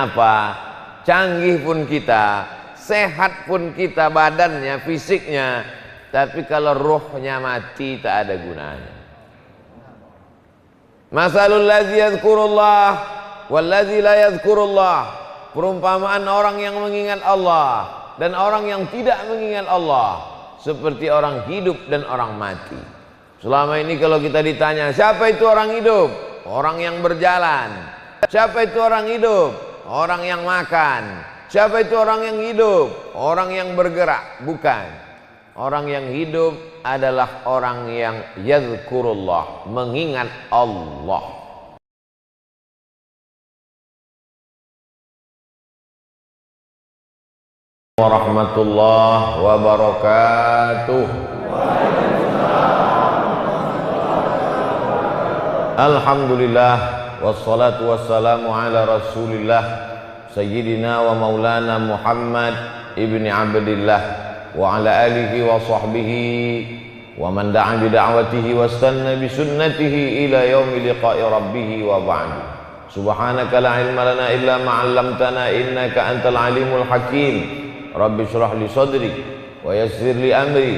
Apa? Canggih pun kita, sehat pun kita badannya, fisiknya, tapi kalau ruhnya mati tak ada gunanya. Masalul ladzi yadhkurullah wal ladzi la yadhkurullah. Perumpamaan orang yang mengingat Allah dan orang yang tidak mengingat Allah seperti orang hidup dan orang mati. Selama ini kalau kita ditanya, siapa itu orang hidup? Orang yang berjalan. Siapa itu orang hidup? Orang yang makan. Siapa itu orang yang hidup? Orang yang bergerak. Bukan. Orang yang hidup adalah orang yang yadhkurullah, mengingat Allah. Warahmatullahi wabarakatuh. Alhamdulillah, wassalatu wassalamu ala rasulillah sayyidina wa maulana Muhammad ibni Abdillah wa ala alihi wa sahbihi wa man da'a bi da'watihi wastanna bi sunnatihi ila yaumi liqa'i rabbih wa ba'du. Subhanaka la ilma lana illa ma 'allamtana innaka antal alimul hakim. Rabbi shrah li sadri wa yassir li amri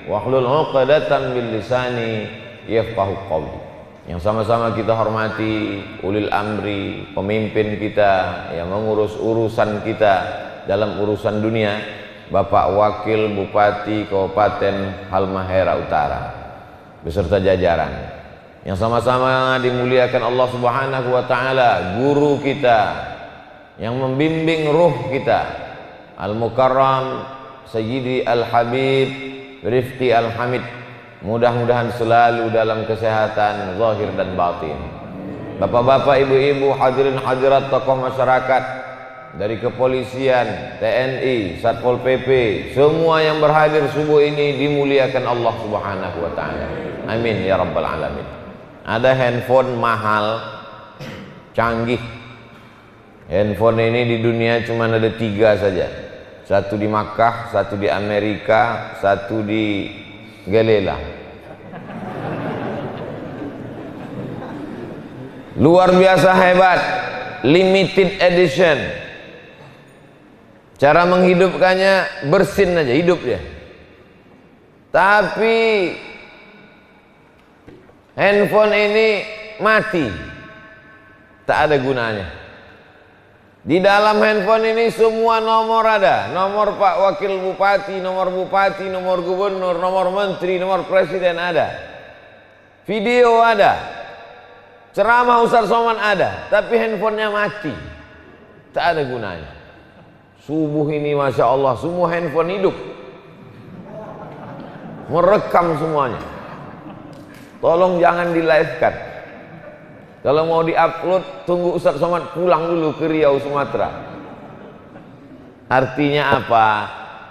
wa hlul 'uqdatam min lisani yafqahu qawli. Yang sama-sama kita hormati ulil amri, pemimpin kita yang mengurus urusan kita dalam urusan dunia, Bapak Wakil Bupati Kabupaten Halmahera Utara beserta jajaran. Yang sama-sama dimuliakan Allah Subhanahu wa taala, guru kita yang membimbing ruh kita, Al-Mukarram Sayyidi Al-Habib Rifqi Al-Hamid, mudah-mudahan selalu dalam kesehatan zahir dan batin. Bapak-bapak, ibu-ibu, hadirin hadirat, tokoh masyarakat dari kepolisian, TNI, Satpol PP, semua yang berhadir subuh ini dimuliakan Allah Subhanahu wa taala. Amin ya rabbal alamin. Ada handphone mahal, canggih. Handphone ini di dunia cuma ada 3 saja. Satu di Makkah, satu di Amerika, satu di Galela. Luar biasa hebat, limited edition. Cara menghidupkannya bersin aja, hidup dia. Tapi handphone ini mati, tak ada gunanya. Di dalam handphone ini semua nomor ada, nomor Pak Wakil Bupati, nomor Bupati, nomor Gubernur, nomor Menteri, nomor Presiden ada, video ada, ceramah Ustaz Somad ada, tapi handphonenya mati, tak ada gunanya. Subuh ini Masya Allah semua handphone hidup, merekam semuanya. Tolong jangan di live-kan. Kalau mau di-upload, tunggu Ustaz Somad pulang dulu ke Riau, Sumatera. Artinya apa?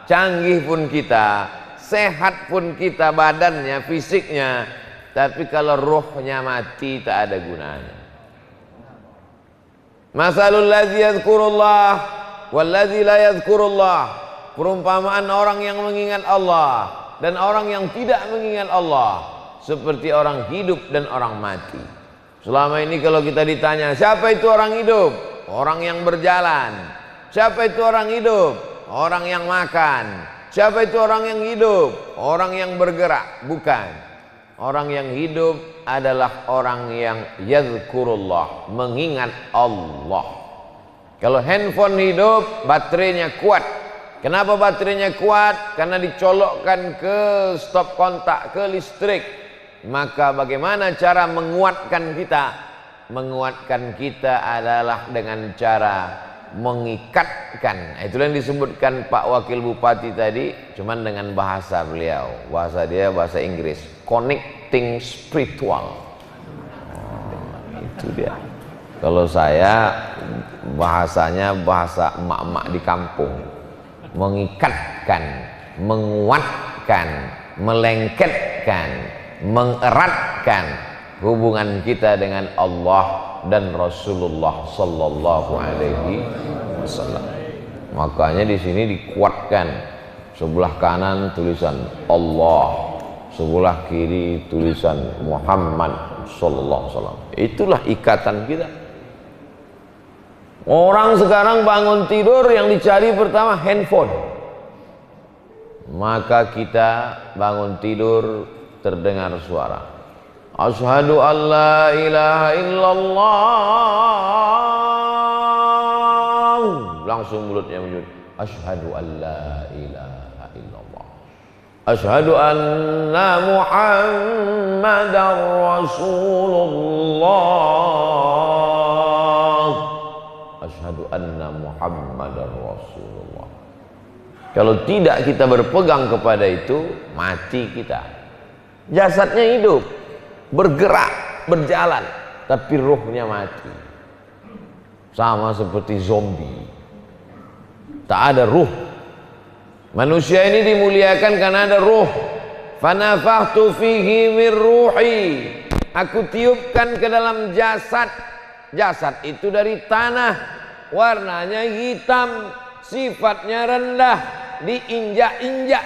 Canggih pun kita, sehat pun kita badannya, fisiknya, tapi kalau ruhnya mati tak ada gunanya. Masalul ladzi yadhkurullah wal ladzi la yadhkurullah. Perumpamaan orang yang mengingat Allah dan orang yang tidak mengingat Allah seperti orang hidup dan orang mati. Selama ini kalau kita ditanya, siapa itu orang hidup? Orang yang berjalan. Siapa itu orang hidup? Orang yang makan. Siapa itu orang yang hidup? Orang yang bergerak. Bukan. Orang yang hidup adalah orang yang yadhkurullah, mengingat Allah. Kalau handphone hidup, baterainya kuat. Kenapa baterainya kuat? Karena dicolokkan ke stop kontak, ke listrik. Maka bagaimana cara menguatkan kita? Menguatkan kita adalah dengan cara mengikatkan. Itulah yang disebutkan Pak Wakil Bupati tadi, cuman dengan bahasa beliau. Bahasa dia bahasa Inggris. Connecting spiritual. Itu dia. Kalau saya bahasanya bahasa emak-emak di kampung. Mengikatkan, menguatkan, melengketkan, mengeratkan hubungan kita dengan Allah dan Rasulullah sallallahu alaihi wasallam. Makanya di sini dikuatkan, sebelah kanan tulisan Allah, sebelah kiri tulisan Muhammad sallallahu alaihi wasallam. Itulah ikatan kita. Orang sekarang bangun tidur yang dicari pertama handphone. Maka kita bangun tidur terdengar suara, asyhadu an la ilaha illallah. Langsung mulutnya menyebut asyhadu an la ilaha illallah, asyhadu anna muhammadar rasulullah, asyhadu anna muhammadar rasulullah. Kalau tidak kita berpegang kepada itu, mati kita. Jasadnya hidup, bergerak, berjalan, tapi ruhnya mati. Sama seperti zombie, tak ada ruh. Manusia ini dimuliakan karena ada ruh. Fanafakhtu fihi min ruhi, aku tiupkan ke dalam jasad. Jasad itu dari tanah, warnanya hitam, sifatnya rendah, diinjak-injak.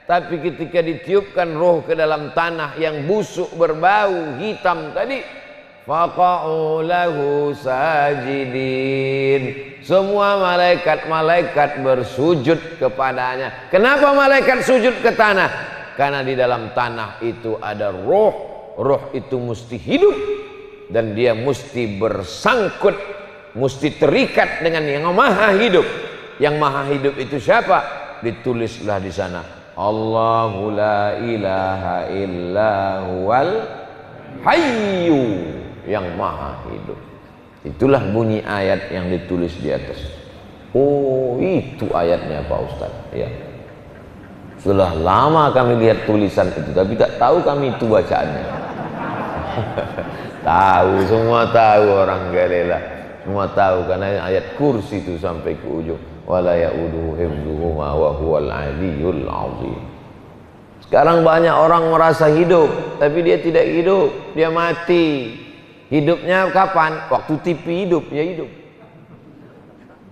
Tapi ketika ditiupkan roh ke dalam tanah yang busuk, berbau, hitam tadi, faqa'u lahu sajidin, semua malaikat-malaikat bersujud kepadanya. Kenapa malaikat sujud ke tanah? Karena di dalam tanah itu ada roh. Roh itu mesti hidup, dan dia mesti bersangkut, mesti terikat dengan yang maha hidup. Yang maha hidup itu siapa? Ditulislah di sana, Allahu la ilaha illa huwal hayyu, yang maha hidup. Itulah bunyi ayat yang ditulis di atas. Oh, itu ayatnya Pak Ustadz. Ya. Sudah lama kami lihat tulisan itu, tapi tak tahu kami itu bacaannya. Tahu, semua tahu orang Galela. Semua tahu karena ayat kursi itu sampai ke ujung. Wala ya'uduhu hifdzuhuma wa huwal aliyyul azim. Sekarang banyak orang merasa hidup, tapi dia tidak hidup, dia mati. Hidupnya kapan? Waktu TV hidup, dia hidup.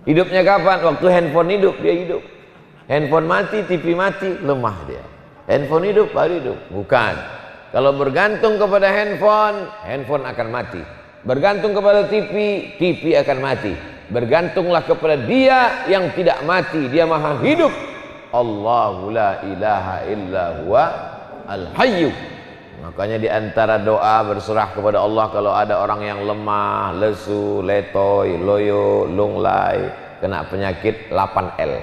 Hidupnya kapan? Waktu handphone hidup, dia hidup. Handphone mati, TV mati, lemah dia. Handphone hidup, baru hidup. Bukan. Kalau bergantung kepada handphone, handphone akan mati. Bergantung kepada TV, TV akan mati. Bergantunglah kepada dia yang tidak mati, dia maha hidup. Allahu la ilaha illa huwa al-hayyu. Makanya di antara doa berserah kepada Allah kalau ada orang yang lemah, lesu, letoy, loyo, lunglai, kena penyakit 8L.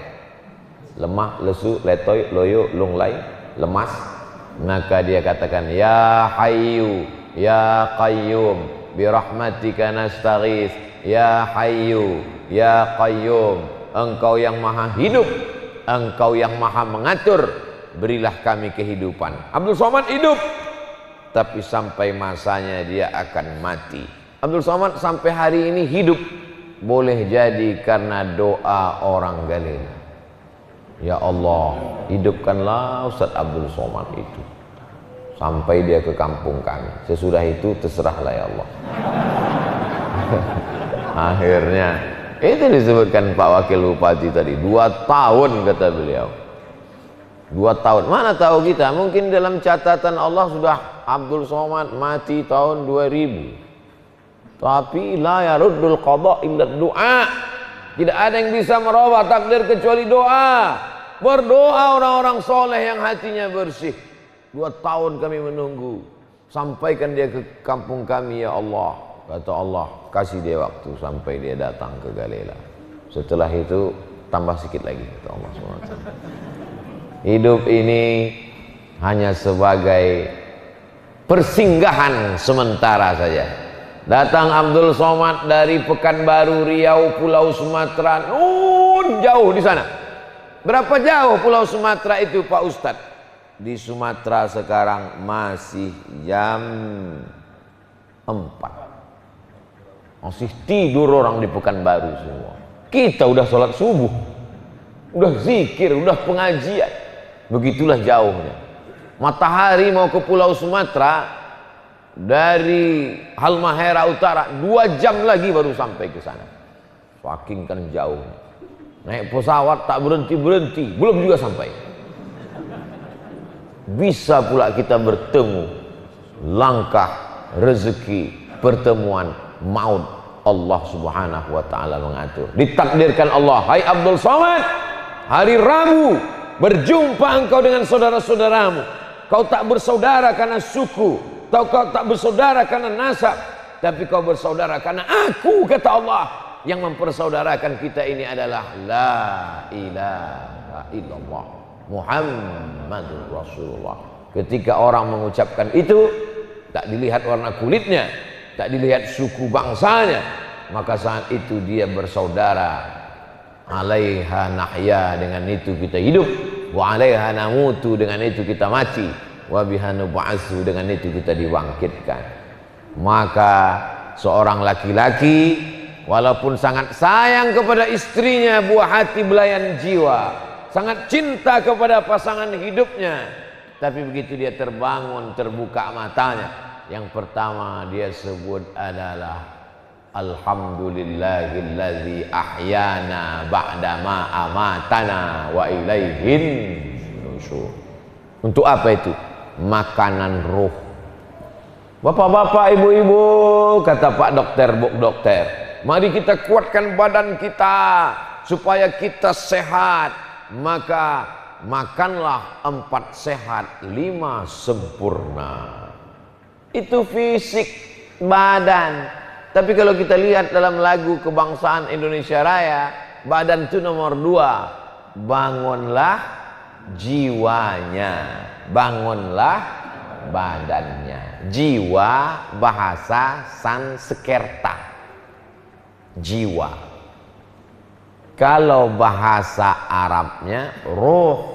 Lemah, lesu, letoy, loyo, lunglai, lemas. Maka dia katakan, ya hayyu, ya qayyum, birahmatika nastaghits, ya hayyu, ya qayyum, engkau yang maha hidup, engkau yang maha mengatur, berilah kami kehidupan. Abdul Somad hidup, tapi sampai masanya dia akan mati. Abdul Somad sampai hari ini hidup, boleh jadi karena doa orang Galela. Ya Allah, hidupkanlah Ustaz Abdul Somad itu sampai dia ke kampung kami. Sesudah itu terserahlah ya Allah. Akhirnya itu disebutkan Pak Wakil Bupati tadi, 2 tahun kata beliau. 2 tahun, mana tahu kita, mungkin dalam catatan Allah sudah Abdul Somad mati tahun 2000. Tapi la yaruddul qada illa doa. Tidak ada yang bisa merubah takdir kecuali doa. Berdoa orang-orang soleh yang hatinya bersih. 2 tahun kami menunggu, sampaikan dia ke kampung kami ya Allah. Kata Allah, kasih dia waktu sampai dia datang ke Galela. Setelah itu tambah sedikit lagi, kata Allah SWT. Hidup ini hanya sebagai persinggahan sementara saja. Datang Abdul Somad dari Pekanbaru, Riau, Pulau Sumatera, jauh di sana. Berapa jauh Pulau Sumatera itu Pak Ustadz? Di Sumatera sekarang masih jam 4. Masih tidur orang di Pekanbaru semua. Kita udah sholat subuh, udah zikir, udah pengajian. Begitulah jauhnya. Matahari mau ke Pulau Sumatera dari Halmahera Utara 2 jam lagi baru sampai ke sana. Saking kan jauhnya. Naik pesawat tak berhenti-berhenti, belum juga sampai. Bisa pula kita bertemu, langkah rezeki, pertemuan maut Allah Subhanahu wa taala mengatur. Ditakdirkan Allah, hai Abdul Somad, hari Rabu berjumpa engkau dengan saudara-saudaramu. Kau tak bersaudara karena suku, kau tak bersaudara karena nasab, tapi kau bersaudara karena aku, kata Allah. Yang mempersaudarakan kita ini adalah la ilaha illallah Muhammadur Rasulullah. Ketika orang mengucapkan itu, tak dilihat warna kulitnya, tak dilihat suku bangsanya, maka saat itu dia bersaudara. Alaiha nahya, dengan itu kita hidup, wa alaiha namutu, dengan itu kita mati, wa biha nub'atsu, dengan itu kita dibangkitkan. Maka seorang laki-laki walaupun sangat sayang kepada istrinya, buah hati belayan jiwa, sangat cinta kepada pasangan hidupnya, tapi begitu dia terbangun, terbuka matanya, yang pertama dia sebut adalah alhamdulillahillazi ahyana ba'dama amatana wa ilaihin nusyur. Untuk apa itu? Makanan ruh. Bapak-bapak, ibu-ibu, kata Pak Dokter, Bu Dokter, mari kita kuatkan badan kita supaya kita sehat. Maka makanlah 4 sehat, 5 sempurna. Itu fisik badan. Tapi kalau kita lihat dalam lagu kebangsaan Indonesia Raya, badan itu nomor 2. Bangunlah jiwanya, bangunlah badannya. Jiwa bahasa Sanskerta, jiwa. Kalau bahasa Arabnya roh.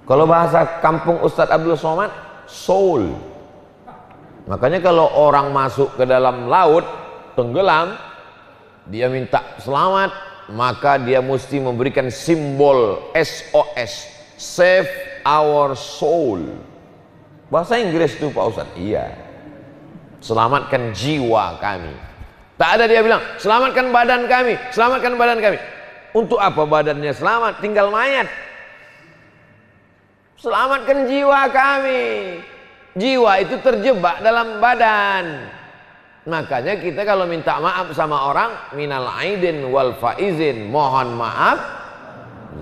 Kalau bahasa kampung Ustadz Abdul Somad, soul. Makanya kalau orang masuk ke dalam laut tenggelam, dia minta selamat, maka dia mesti memberikan simbol SOS, save our soul. Bahasa Inggris itu Pak Ustadz. Iya, selamatkan jiwa kami. Tak ada dia bilang selamatkan badan kami, selamatkan badan kami. Untuk apa badannya selamat? Tinggal mayat. Selamatkan jiwa kami. Jiwa itu terjebak dalam badan. Makanya kita kalau minta maaf sama orang, minal aidin wal faizin, mohon maaf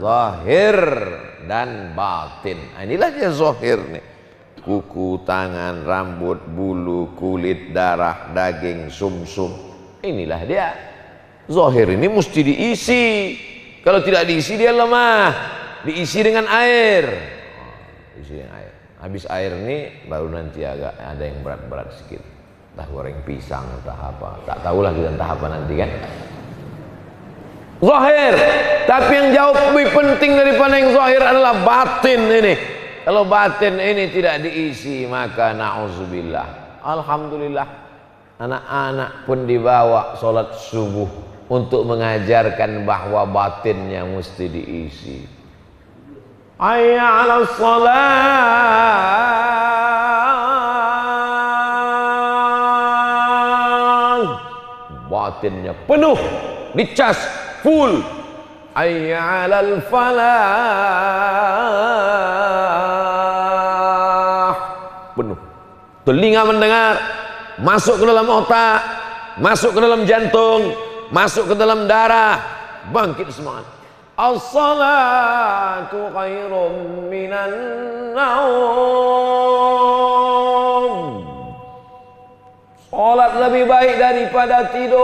zahir dan batin. Nah, inilah dia zahir nih. Kuku, tangan, rambut, bulu, kulit, darah, daging, sumsum. Inilah dia. Zahir ini mesti diisi. Kalau tidak diisi dia lemah. Diisi dengan air. Diisi dengan air. Habis air ini baru nanti agak ada yang berat-berat sedikit. Entah goreng pisang, entah apa. Tak tahulah kita entah apa nanti kan. Zahir. Tapi yang jauh lebih penting daripada yang zahir adalah batin ini. Kalau batin ini tidak diisi, maka na'udzubillah. Alhamdulillah, anak-anak pun dibawa sholat subuh untuk mengajarkan bahwa batinnya mesti diisi. Hayya 'alas shalah. Batinnya penuh, dicas full. Hayya 'alal falah. Penuh. Telinga mendengar, masuk ke dalam otak, masuk ke dalam jantung, masuk ke dalam darah, bangkit semangat. As-salatu khairum minan naum. Salat lebih baik daripada tidur.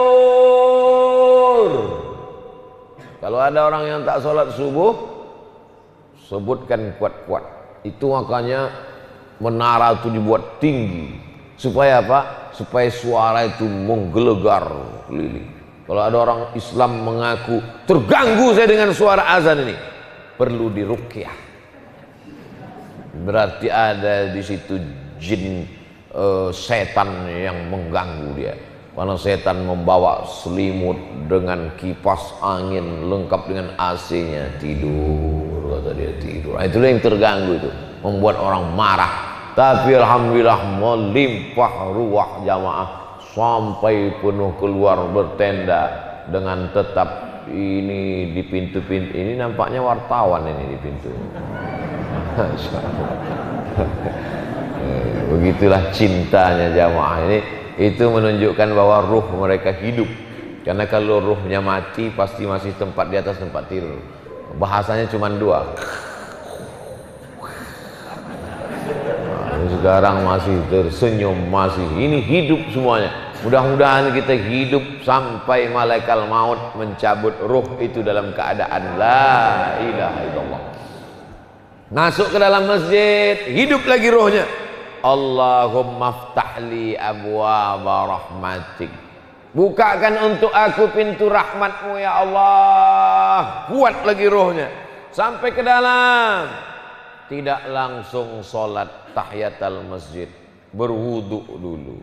Kalau ada orang yang tak salat subuh, sebutkan kuat-kuat. Itu makanya menara itu dibuat tinggi. Supaya apa? Supaya suara itu menggelegar keliling. Kalau ada orang Islam mengaku terganggu saya dengan suara azan ini, perlu diruqyah. Berarti ada di situ jin, setan yang mengganggu dia. Karena setan membawa selimut dengan kipas angin lengkap dengan AC-nya, tidur, kata dia tidur. Nah, itulah yang terganggu itu, membuat orang marah. Tapi alhamdulillah melimpah ruah jamaah sampai penuh keluar bertenda dengan tetap ini di pintu-pintu. Ini nampaknya wartawan ini di pintu. Begitulah cintanya jamaah ini Itu menunjukkan bahwa ruh mereka hidup. Karena kalau ruhnya mati pasti masih tempat di atas tempat tidur. Bahasanya cuma dua. Nah, sekarang masih tersenyum, masih ini hidup semuanya. Mudah-mudahan kita hidup sampai malaikat maut mencabut ruh itu dalam keadaan la ilaha illallah. Masuk ke dalam masjid, hidup lagi ruhnya. Allahumma ftahli abwaaba rahmatik. Bukakan untuk aku pintu rahmatmu ya Allah. Kuat lagi ruhnya. Sampai ke dalam. Tidak langsung sholat tahiyatul masjid. Berwudu dulu.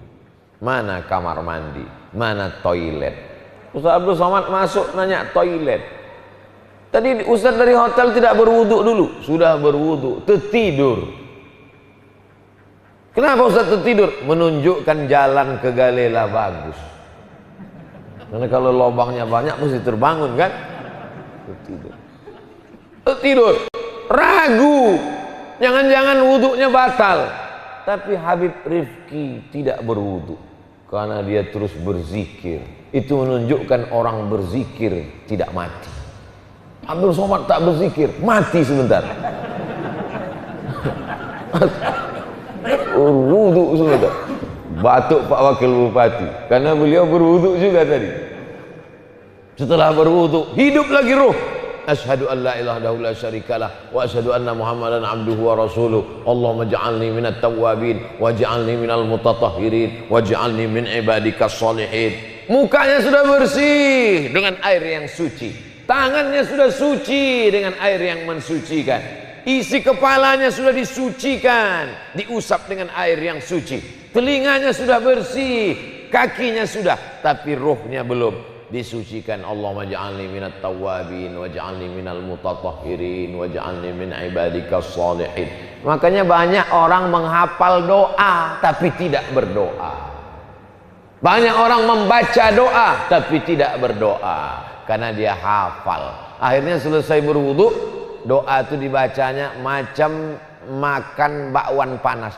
Mana kamar mandi? Mana toilet? Ustaz Abdul Somad masuk nanya toilet. Tadi Ustaz dari hotel tidak berwudu dulu. Sudah berwudu, tertidur. Kenapa Ustaz tertidur? Menunjukkan jalan ke Galela bagus. Karena kalau lubangnya banyak mesti terbangun kan? Tertidur. Tertidur. Ragu. Jangan-jangan wuduknya batal. Tapi Habib Rifki tidak berwudu. Karena dia terus berzikir. Itu menunjukkan orang berzikir tidak mati. Abdul Somad tak berzikir, mati sebentar. Berwudu sebentar. Batuk Pak Wakil Bupati karena beliau berwudu juga tadi. Setelah berwudu hidup lagi ruh. Asyhadu an la ilaha illallah syarikalah wa asyhadu anna Muhammadan abduhu wa rasuluh. Allahumma ja'alni minat tawwabin waj'alni minal mutatahhirin waj'alni min ibadikas sholihin. Mukanya sudah bersih dengan air yang suci. Tangannya sudah suci dengan air yang mensucikan. Isi kepalanya sudah disucikan, diusap dengan air yang suci. Telinganya sudah bersih, kakinya sudah, tapi ruhnya belum disucikan. Allahumma ja'alni minat tawwabin waj'alni minal mutatahhirin waj'alni min ibadikas sholihin. Makanya banyak orang menghafal doa tapi tidak berdoa. Banyak orang membaca doa tapi tidak berdoa karena dia hafal. Akhirnya selesai berwudu, doa itu dibacanya macam makan bakwan panas.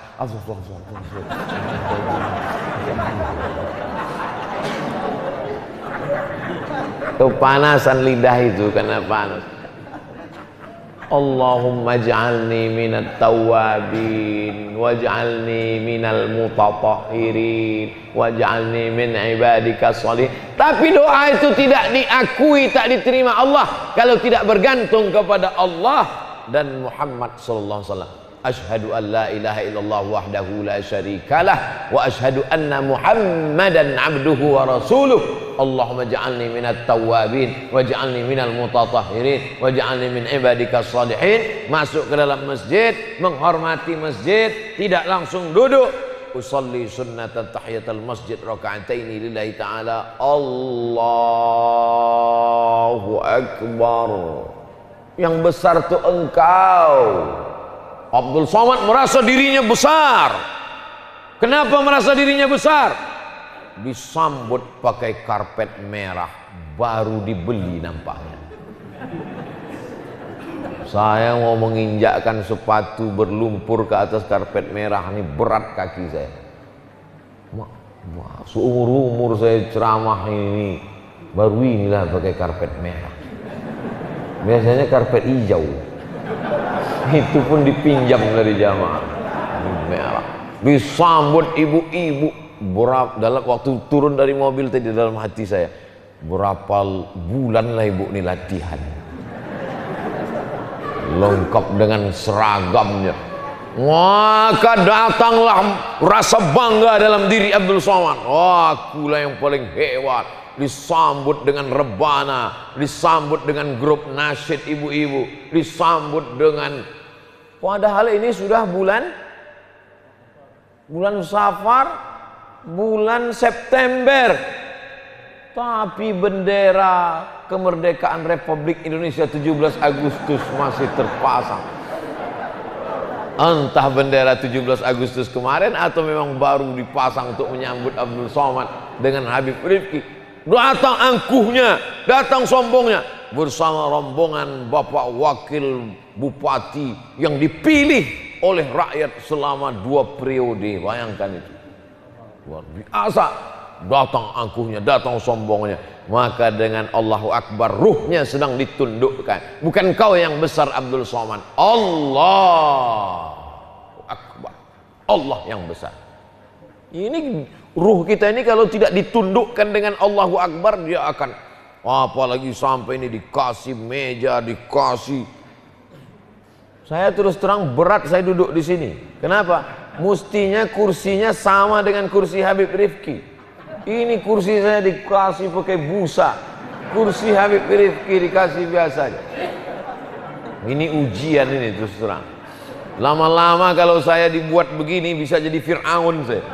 Kepanasan lidah itu karena panas. Allahumma ja'alni minat tawwabin waj'alni minal mutatahhirin waj'alni min ibadikas sholihin. Tapi doa itu tidak diakui, tak diterima Allah kalau tidak bergantung kepada Allah dan Muhammad sallallahu alaihi wasallam. Asyhadu an la ilaha illallah wahdahu la syarikalah wa asyhadu anna Muhammadan abduhu wa rasuluh. Allahumma ja'alni minat tawwabin waj'alni minal mutatahhirin waj'alni min ibadikas sholihin. Masuk ke dalam masjid, menghormati masjid, tidak langsung duduk. Usalli sunnatan tahiyatul masjid raka'ataini lillahi ta'ala. Allahu akbar. Yang besar itu engkau. Abdul Somad merasa dirinya besar. Kenapa merasa dirinya besar? Disambut pakai karpet merah, baru dibeli nampaknya. Saya mau menginjakkan sepatu berlumpur ke atas karpet merah, ini berat kaki saya. Seumur-umur saya ceramah ini, baru inilah pakai karpet merah. Biasanya karpet hijau. Itu pun dipinjam dari jamaah. Merah. Disambut ibu-ibu. Dalam waktu turun dari mobil tadi dalam hati saya, berapa bulan lah ibu ini latihan. Lengkap dengan seragamnya. Maka datanglah rasa bangga dalam diri Abdul Somad. Akulah yang paling hebat. Disambut dengan rebana, disambut dengan grup nasyid ibu-ibu, disambut dengan, padahal ini sudah bulan Safar, bulan September, tapi bendera kemerdekaan Republik Indonesia 17 Agustus masih terpasang. Entah bendera 17 Agustus kemarin atau memang baru dipasang untuk menyambut Abdul Somad dengan Habib Rifki. Datang angkuhnya, datang sombongnya bersama rombongan Bapak Wakil Bupati yang dipilih oleh rakyat selama 2 periode. Bayangkan itu. luar biasa. Datang angkuhnya, datang sombongnya. Maka dengan Allahu Akbar ruhnya sedang ditundukkan. Bukan kau yang besar Abdul Somad, Allahu Akbar, Allah yang besar. Ini ruh kita ini kalau tidak ditundukkan dengan Allahu Akbar, dia akan, apalagi sampai ini dikasih meja, dikasih. Saya terus terang berat saya duduk di sini. Kenapa? Mestinya kursinya sama dengan kursi Habib Rifki. Ini kursi saya dikasih pakai busa, kursi Habib Rifki dikasih biasa aja. Ini ujian ini terus terang. Lama-lama kalau saya dibuat begini bisa jadi Fir'aun saya.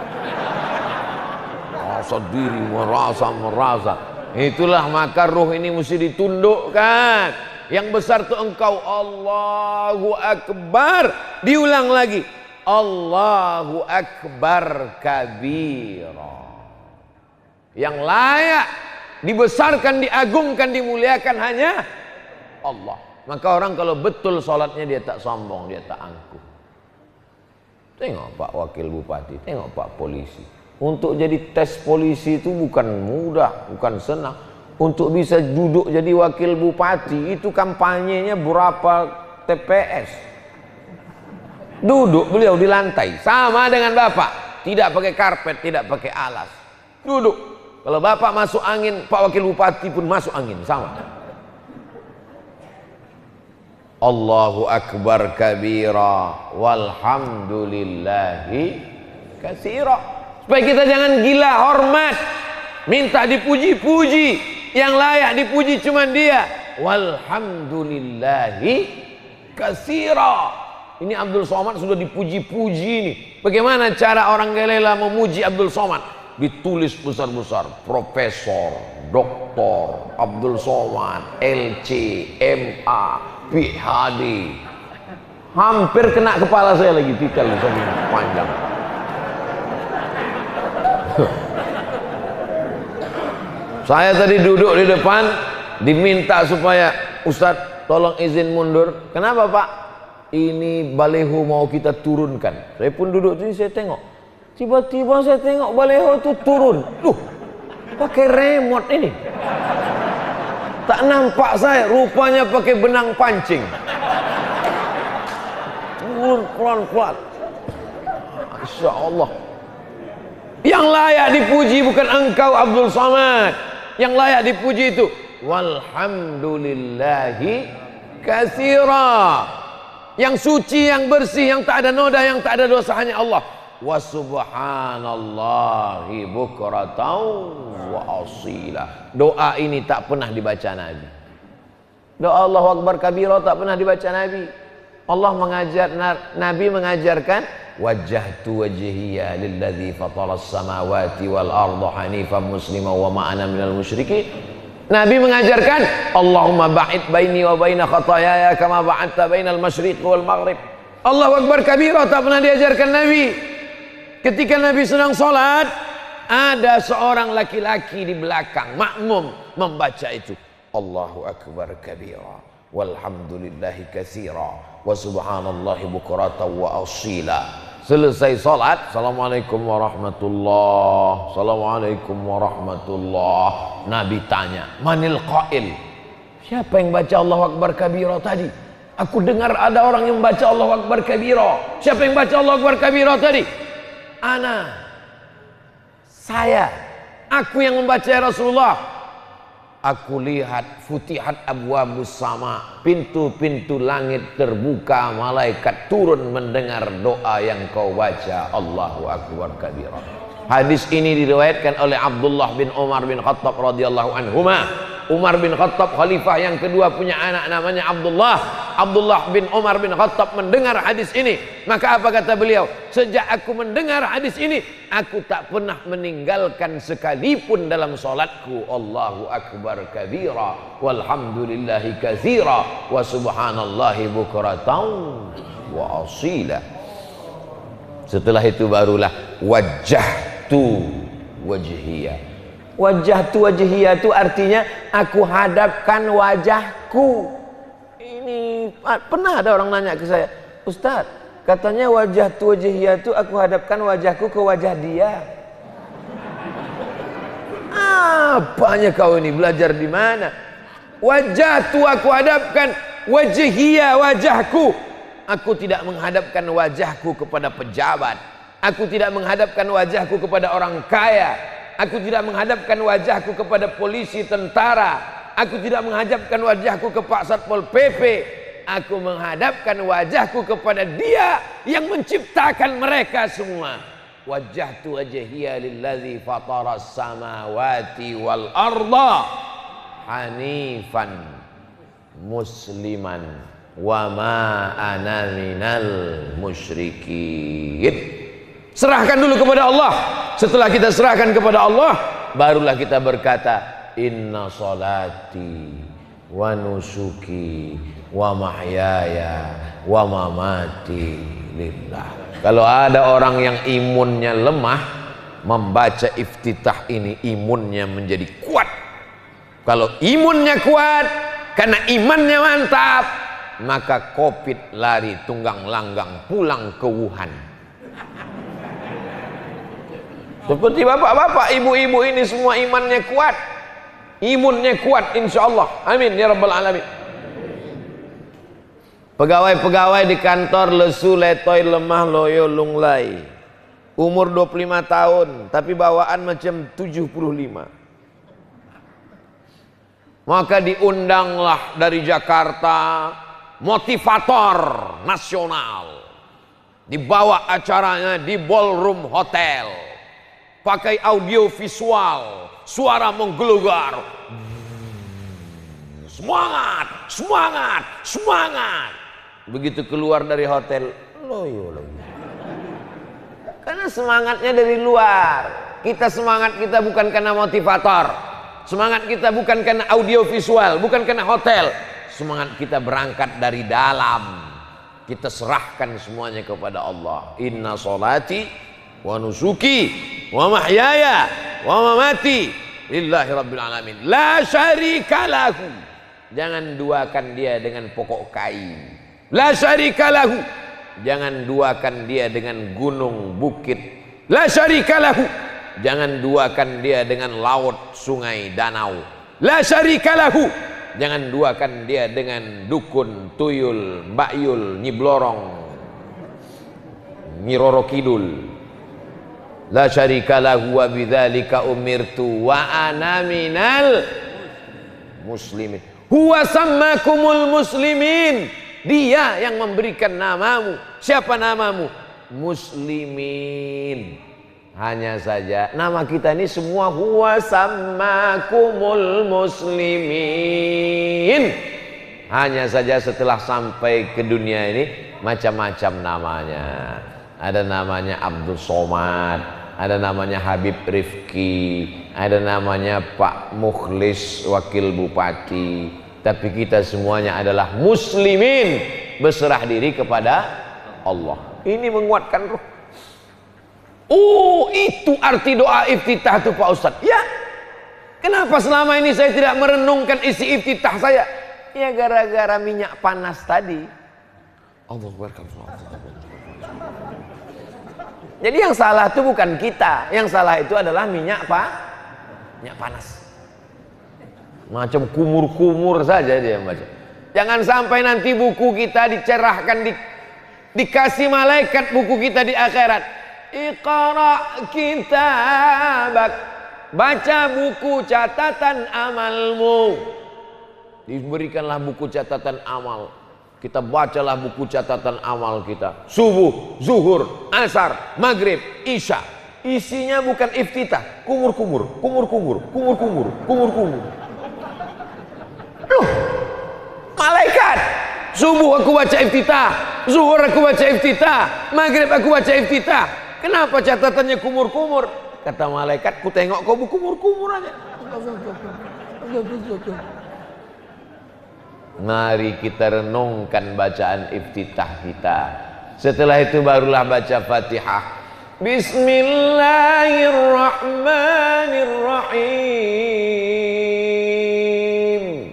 Rasa diri, merasa. Itulah maka ruh ini mesti ditundukkan. Yang besar itu engkau, Allahu Akbar. Diulang lagi, Allahu Akbar kabira. Yang layak dibesarkan, diagungkan, dimuliakan hanya Allah. Maka orang kalau betul sholatnya dia tak sombong, dia tak angkuh. Tengok Pak Wakil Bupati, tengok Pak Polisi. Untuk jadi tes polisi itu bukan mudah, bukan senang. Untuk bisa duduk jadi Wakil Bupati itu kampanyenya berapa TPS. Duduk beliau di lantai, sama dengan Bapak. Tidak pakai karpet, tidak pakai alas. Duduk. Kalau Bapak masuk angin, Pak Wakil Bupati pun masuk angin, sama. Allahu Akbar kabira walhamdulillahi katsira. Supaya kita jangan gila, hormat, minta dipuji-puji. Yang layak dipuji cuma dia. Walhamdulillahi katsira. Ini Abdul Somad sudah dipuji-puji nih. Bagaimana cara orang Gelela memuji Abdul Somad? Ditulis besar-besar, Profesor, Doktor Abdul Somad, LC, MA, PhD. Hampir kena kepala saya lagi, titel panjang. Saya tadi duduk di depan, diminta supaya Ustadz tolong izin mundur. Kenapa Pak? Ini baleho mau kita turunkan. Saya pun duduk sini, saya tengok. Tiba-tiba saya tengok baleho itu turun. Pakai remote ini. Tak nampak saya, rupanya pakai benang pancing. Turun pelan-pelan. Masya Allah. Yang layak dipuji bukan engkau Abdul Somad. Yang layak dipuji itu walhamdulillahi katsira. Yang suci, yang bersih, yang tak ada noda, yang tak ada dosa hanya Allah. Wa subhanallahi bukratan wa asila. Doa ini tak pernah dibaca Nabi. Doa Allahu Akbar kabira tak pernah dibaca Nabi. Allah mengajar, Nabi mengajarkan wajjahtu wajhiya lilladzi fataras samawati wal arda hanifan musliman wa ma ana minal musyrikin. Nabi mengajarkan Allahumma ba'id baini wa baina khataayaya kama ba'adta bainal masyriq wal maghrib. Allahu Akbar kabira tak pernah diajarkan Nabi. Ketika Nabi sedang sholat, ada seorang laki-laki di belakang makmum membaca itu Allahu Akbar kabira walhamdulillahi katsira wa subhanallahi bukratan wa asila. Selesai sholat, assalamualaikum warahmatullah, assalamualaikum warahmatullah. Nabi tanya, manil qail? Siapa yang baca Allahu Akbar kabira tadi? Aku dengar ada orang yang baca Allahu Akbar kabira. Siapa yang baca Allahu Akbar kabira tadi? Ana, saya, aku yang membaca ya Rasulullah. Aku lihat futihat abwabus sama, pintu-pintu langit terbuka, malaikat turun mendengar doa yang kau baca Allahu Akbar kabira. Hadis ini diriwayatkan oleh Abdullah bin Umar bin Khattab radhiyallahu anhuma. Umar bin Khattab khalifah yang kedua punya anak namanya Abdullah. Abdullah bin Umar bin Khattab mendengar hadis ini. Maka apa kata beliau? Sejak aku mendengar hadis ini, aku tak pernah meninggalkan sekalipun dalam salatku Allahu Akbar kabira walhamdulillahi katsira wa subhanallahi bukratan wa asila. Setelah itu barulah wajjahtu wajhiya. Wajjahtu wajhiya itu artinya aku hadapkan wajahku. Ini pernah ada orang nanya ke saya, Ustaz, katanya wajjahtu wajhiya itu aku hadapkan wajahku ke wajah dia. Apanya kau ini, belajar di mana? Wajah tu aku hadapkan, wajhiya, wajahku. Aku tidak menghadapkan wajahku kepada pejabat. Aku tidak menghadapkan wajahku kepada orang kaya. Aku tidak menghadapkan wajahku kepada polisi, tentara. Aku tidak menghadapkan wajahku ke Pak Satpol PP. Aku menghadapkan wajahku kepada Dia yang menciptakan mereka semua. Wajjahtu wajhiya lillazi fataras samawati wal arda hanifan musliman wa ma ana minal musyrikin. Serahkan dulu kepada Allah. Setelah kita serahkan kepada Allah, barulah kita berkata, inna salati wa nusuki wa mahyaya wa mamati lillah. Kalau ada orang yang imunnya lemah, membaca iftitah ini imunnya menjadi kuat. Kalau imunnya kuat karena imannya mantap, maka Covid lari tunggang langgang pulang ke Wuhan. Seperti bapak-bapak, ibu-ibu ini semua imannya kuat, imunnya kuat insya Allah. Amin ya rabbal alamin. Pegawai-pegawai di kantor lesu, letoy, lemah, loyo, lunglai. Umur 25 tahun, tapi bawaan macam 75. Maka diundanglah dari Jakarta motivator nasional. Dibawa acaranya di ballroom hotel. Pakai audio visual, suara menggelegar. Semangat, semangat, semangat. Begitu keluar dari hotel, loyo. Karena semangatnya dari luar. Kita semangat kita bukan karena motivator. Semangat kita bukan karena audio visual, bukan karena hotel. Semangat kita berangkat dari dalam. Kita serahkan semuanya kepada Allah. Inna sholati wa nusuki wa mahyaya wa mamati lillahi rabbil alamin. La syarika lahu. Jangan duakan dia dengan pokok kayu. La syarika lahu. Jangan duakan dia dengan gunung bukit. La syarika lahu. Jangan duakan dia dengan laut, sungai, danau. La syarika lahu. Jangan duakan dia dengan dukun, tuyul, mbakyul, nyiblorong, nyiroro kidul. La syarika lahu wa bidzalika umirtu wa ana minal muslimin. Huwa sammakumul muslimin. Dia yang memberikan namamu. Siapa namamu? Muslimin. Hanya saja nama kita ini semua huwa sammakumul muslimin. Hanya saja setelah sampai ke dunia ini macam-macam namanya. Ada namanya Abdul Somad, ada namanya Habib Rifki, ada namanya Pak Mukhlis Wakil Bupati. Tapi kita semuanya adalah muslimin, berserah diri kepada Allah. Ini menguatkan ruh. Oh, itu arti doa iftitah itu Pak Ustadz. Ya, kenapa selama ini saya tidak merenungkan isi iftitah saya? Ya gara-gara minyak panas tadi. Jadi yang salah itu bukan kita, yang salah itu adalah minyak panas. Macam kumur-kumur saja dia baca. Jangan sampai nanti buku kita dicerahkan, dikasih malaikat buku kita di akhirat. Iqra kitabak. Baca buku catatan amalmu. Diberikanlah buku catatan amal. Kita bacalah buku catatan amal kita. Subuh, zuhur, asar, maghrib, isya. Isinya bukan iftitah, kumur-kumur, kumur-kumur, kumur-kumur, kumur-kumur. Loh, malaikat. Subuh aku baca iftitah, zuhur aku baca iftitah, maghrib aku baca iftitah. Kenapa catatannya kumur-kumur? Kata malaikat, ku tengok kau kumur-kumur aja. Mari kita renungkan bacaan iftitah kita. Setelah itu barulah baca Fatihah. Bismillahirrahmanirrahim.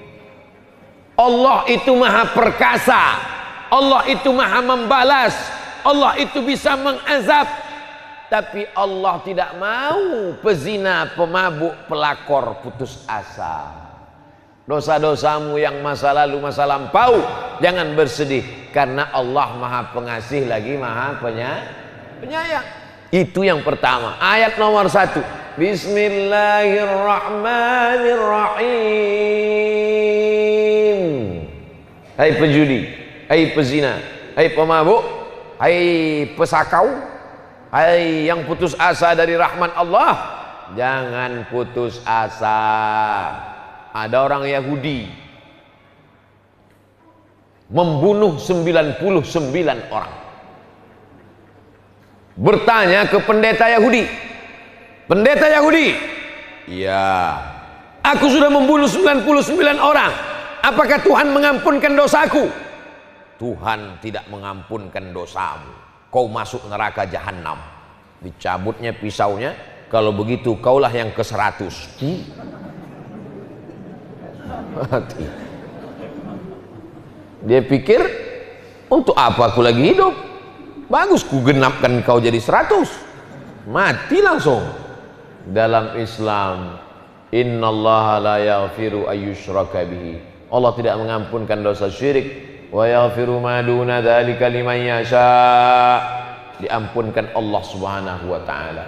Allah itu maha perkasa. Allah itu maha membalas. Allah itu bisa mengazab. Tapi Allah tidak mau pezina, pemabuk, pelakor putus asa. Dosa-dosamu yang masa lalu, masa lampau, jangan bersedih, karena Allah Maha Pengasih lagi Maha Penyayang. Itu yang pertama. Ayat nomor 1. Bismillahirrahmanirrahim. Hai pejudi, hai pezina, hai pemabuk, hai pesakau, hai yang putus asa dari rahmat Allah, jangan putus asa. Ada orang Yahudi membunuh 99 orang. Bertanya ke pendeta Yahudi, pendeta Yahudi, iya, aku sudah membunuh 99 orang, apakah Tuhan mengampunkan dosaku? Tuhan tidak mengampunkan dosamu, kau masuk neraka jahanam. Dicabutnya pisaunya, kalau begitu kaulah yang ke-100. Mati. Dia pikir, untuk apa aku lagi hidup? Bagus ku genapkan kau jadi 100. Mati langsung. Dalam Islam, innallaha la yaghfiru ayyushraka bihi. Allah tidak mengampunkan dosa syirik. Wa yaghfiru ma duna dzalika liman yasha. Diampunkan Allah Subhanahu wa taala.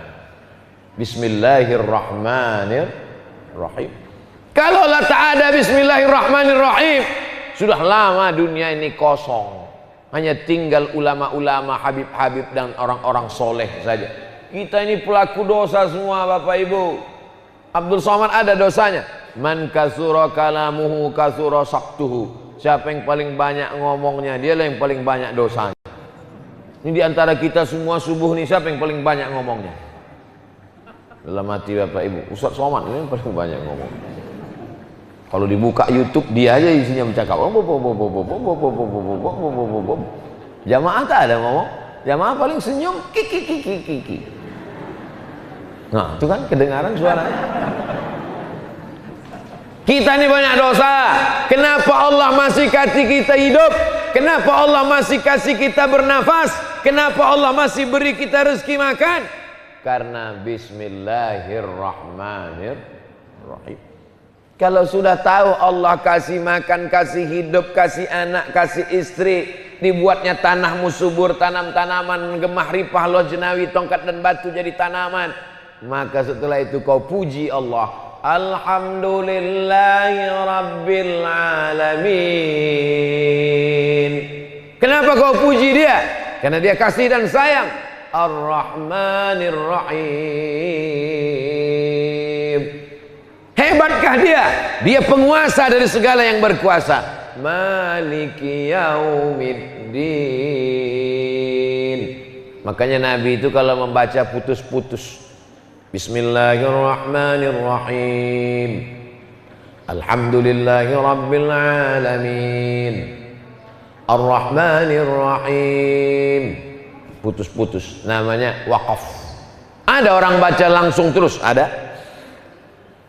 Bismillahirrahmanirrahim. Kalau tak ada bismillahirrahmanirrahim, sudah lama dunia ini kosong. Hanya tinggal ulama-ulama, habib-habib dan orang-orang soleh saja. Kita ini pelaku dosa semua Bapak Ibu. Abdul Somad ada dosanya. Man kasura kalamuhu kasura saktuhu. Siapa yang paling banyak ngomongnya, dialah yang paling banyak dosanya. Ini diantara kita semua subuh nih, siapa yang paling banyak ngomongnya? Dalam hati Bapak Ibu, Ustaz Somad ini yang paling banyak ngomong. Kalau dibuka YouTube, dia aja isinya bercakap. Jamaah tak ada ngomong. Jamaah paling senyum, kiki. Nah, itu kan kedengaran suaranya. Kita ini banyak dosa. Kenapa Allah masih kasih kita hidup? Kenapa Allah masih kasih kita bernafas? Kenapa Allah masih beri kita rezeki makan? Karena bismillahirrahmanirrahim. Kalau sudah tahu Allah kasih makan, kasih hidup, kasih anak, kasih istri, dibuatnya tanahmu subur, tanam tanaman, gemah ripah, lojnawi, tongkat dan batu jadi tanaman, maka setelah itu kau puji Allah. Alhamdulillahi Rabbil Alamin. Kenapa kau puji dia? Karena dia kasih dan sayang. Ar-Rahmanir-Rahim. Hebatkah dia? Dia penguasa dari segala yang berkuasa. Maliki yaumiddin. Makanya Nabi itu kalau membaca putus-putus. Bismillahirrahmanirrahim. Alhamdulillahi Rabbil Alamin. Ar-Rahmanirrahim. Putus-putus. Namanya waqaf. Ada orang baca langsung terus? Ada.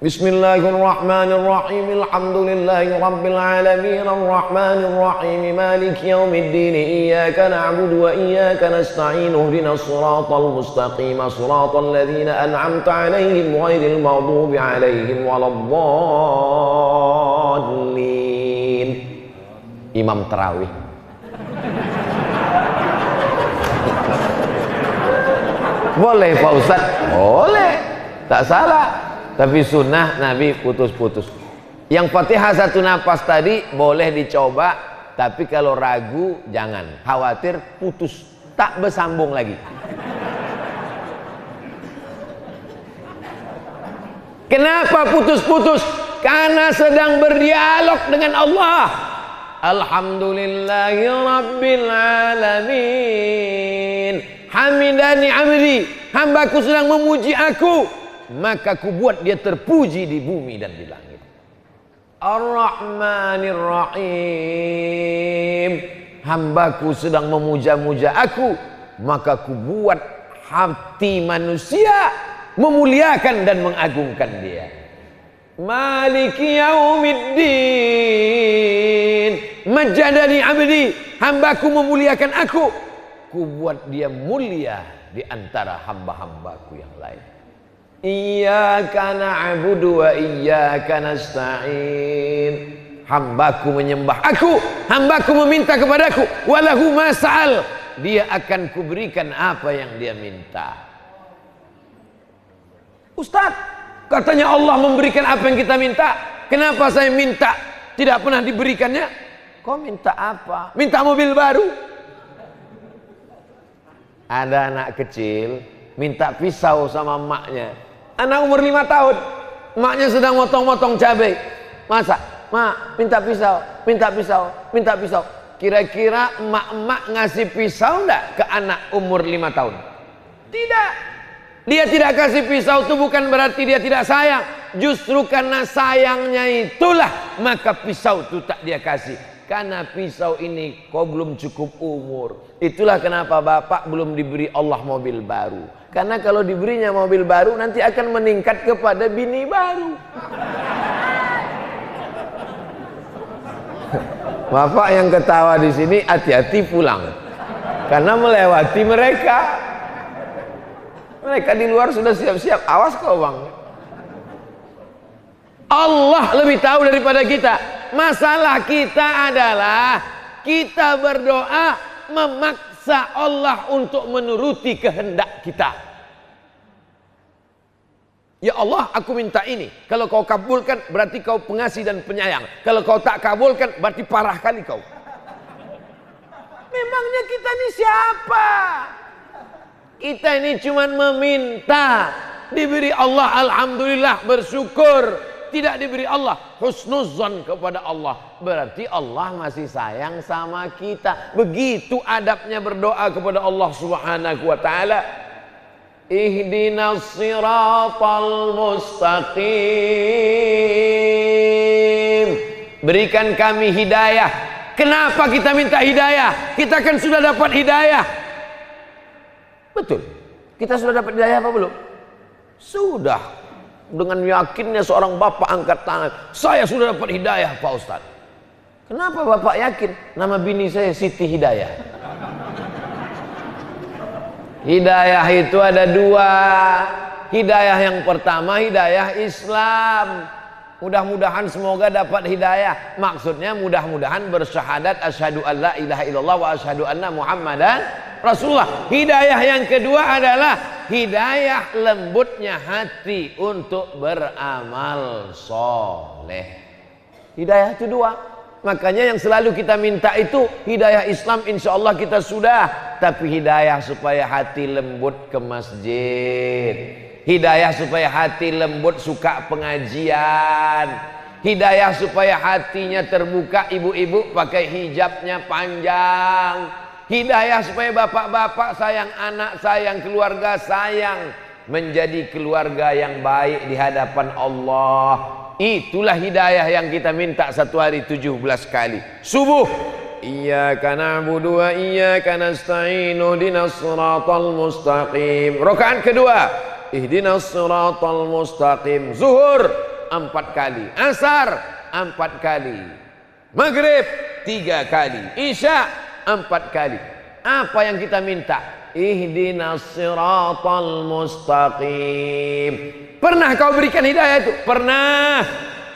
Bismillahirrahmanirrahim. Alhamdulillahi Rabbil Alamin. Ar-Rahmanirrahim. Maliki yaumiddin. Iyyaka na'budu wa iyyaka nasta'in. Ihdinas siratal mustaqim. Siratal ladzina an'amta 'alaihim ghairil maghdubi 'alaihim waladdallin. Imam tarawih. Boleh Pak Ustaz? Boleh. Tak salah. Tapi sunnah Nabi putus-putus. Yang Fatihah satu nafas tadi boleh dicoba, tapi kalau ragu jangan, khawatir putus, tak bersambung lagi. Kenapa putus-putus? Karena sedang berdialog dengan Allah. Alhamdulillahi Rabbil Alamin. Hamidani abdi, hambaku sedang memuji aku, maka ku buat dia terpuji di bumi dan di langit. Ar-Rahmanir-Rahim. Hambaku sedang memuja-muja aku, maka ku buat hati manusia memuliakan dan mengagungkan dia. Maliki yaumiddin. Majadani abdi, hambaku memuliakan aku, ku buat dia mulia di antara hamba-hambaku yang lain. Iyyaka na'budu wa iyyaka nasta'in. Hambaku menyembah aku, hambaku meminta kepadaku, walahu mas'al, dia akan kuberikan apa yang dia minta. Ustaz, katanya Allah memberikan apa yang kita minta, kenapa saya minta tidak pernah diberikannya? Kau minta apa? Minta mobil baru. Ada anak kecil minta pisau sama emaknya. Anak umur 5 tahun, emaknya sedang motong-motong cabai. Masa? Mak, minta pisau, minta pisau, minta pisau. Kira-kira emak-emak ngasih pisau enggak ke anak umur 5 tahun? Tidak. Dia tidak kasih pisau itu bukan berarti dia tidak sayang. Justru karena sayangnya itulah maka pisau itu tak dia kasih. Karena pisau ini kau belum cukup umur. Itulah kenapa bapak belum diberi Allah mobil baru. Karena kalau diberinya mobil baru nanti akan meningkat kepada bini baru. Bapak yang ketawa di sini hati-hati pulang. Karena melewati mereka. Mereka di luar sudah siap-siap. Awas kau bang. Allah lebih tahu daripada kita. Masalah kita adalah kita berdoa memaksa Allah untuk menuruti kehendak kita. Ya Allah, aku minta ini. Kalau kau kabulkan berarti kau pengasih dan penyayang. Kalau kau tak kabulkan berarti parah kali kau. Memangnya kita ini siapa? Kita ini cuma meminta. Diberi Allah alhamdulillah, bersyukur. Tidak diberi Allah, husnuzan kepada Allah, berarti Allah masih sayang sama kita. Begitu adabnya berdoa kepada Allah Subhanahu wa taala. Ihdinas siratal mustaqim. Berikan kami hidayah. Kenapa kita minta hidayah? Kita kan sudah dapat hidayah. Betul. Kita sudah dapat hidayah apa belum? Sudah. Dengan yakinnya seorang bapak angkat tangan, saya sudah dapat hidayah Pak Ustaz. Kenapa bapak yakin? Nama bini saya Siti Hidayah. Hidayah itu ada dua. Hidayah yang pertama hidayah Islam. Mudah-mudahan semoga dapat hidayah. Maksudnya mudah-mudahan bersyahadat asyhadu an la ilaha illallah wa asyhadu anna Muhammadan Rasulullah. Hidayah yang kedua adalah hidayah lembutnya hati untuk beramal soleh. Hidayah itu dua. Makanya yang selalu kita minta itu hidayah Islam, insya Allah kita sudah. Tapi hidayah supaya hati lembut ke masjid. Hidayah supaya hati lembut suka pengajian. Hidayah supaya hatinya terbuka, ibu-ibu pakai hijabnya panjang. Hidayah supaya bapak-bapak sayang anak, sayang keluarga, sayang menjadi keluarga yang baik di hadapan Allah. Itulah hidayah yang kita minta satu hari 17 kali. Subuh, iyyaka na'budu wa iyyaka nasta'in ihdinas siratal mustaqim. Rakaat kedua, ihdinas siratal mustaqim. Zuhur 4 kali, asar 4 kali, maghrib 3 kali, isya 4 kali. Apa yang kita minta? Ihdinas siratal mustaqim. Pernah kau berikan hidayah itu? Pernah.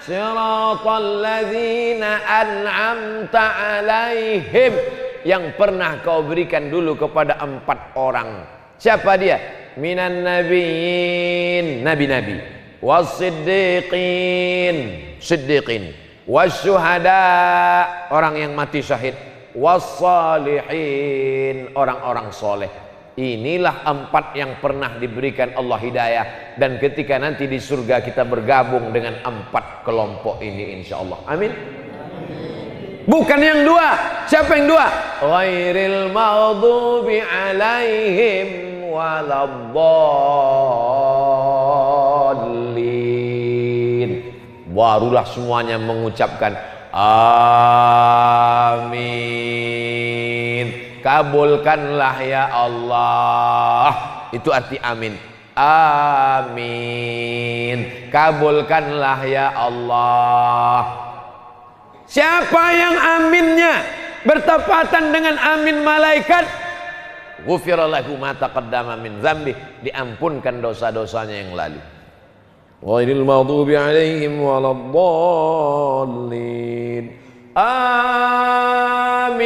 Siratal ladzina an'amta alaihim. Yang pernah kau berikan dulu kepada 4 orang. Siapa dia? Minan nabiyyin, nabi-nabi, was-siddiqin, siddiqin, was-syuhada, orang yang mati syahid, was-salihin, orang-orang soleh. Inilah 4 yang pernah diberikan Allah hidayah. Dan ketika nanti di surga kita bergabung dengan 4 kelompok ini insya Allah. Amin. Bukan yang 2. Siapa yang 2? Ghairil maghdubi alaihim waladdallin. Barulah semuanya mengucapkan amin. Kabulkanlah ya Allah. Itu arti amin. Amin. Kabulkanlah ya Allah. Siapa yang aminnya bertepatan dengan amin malaikat? ghufira lahu ma taqaddama min dzambi, diampunkan dosa-dosanya yang lalu. Ghairil maghdubi 'alaihim waladdallin. Amin.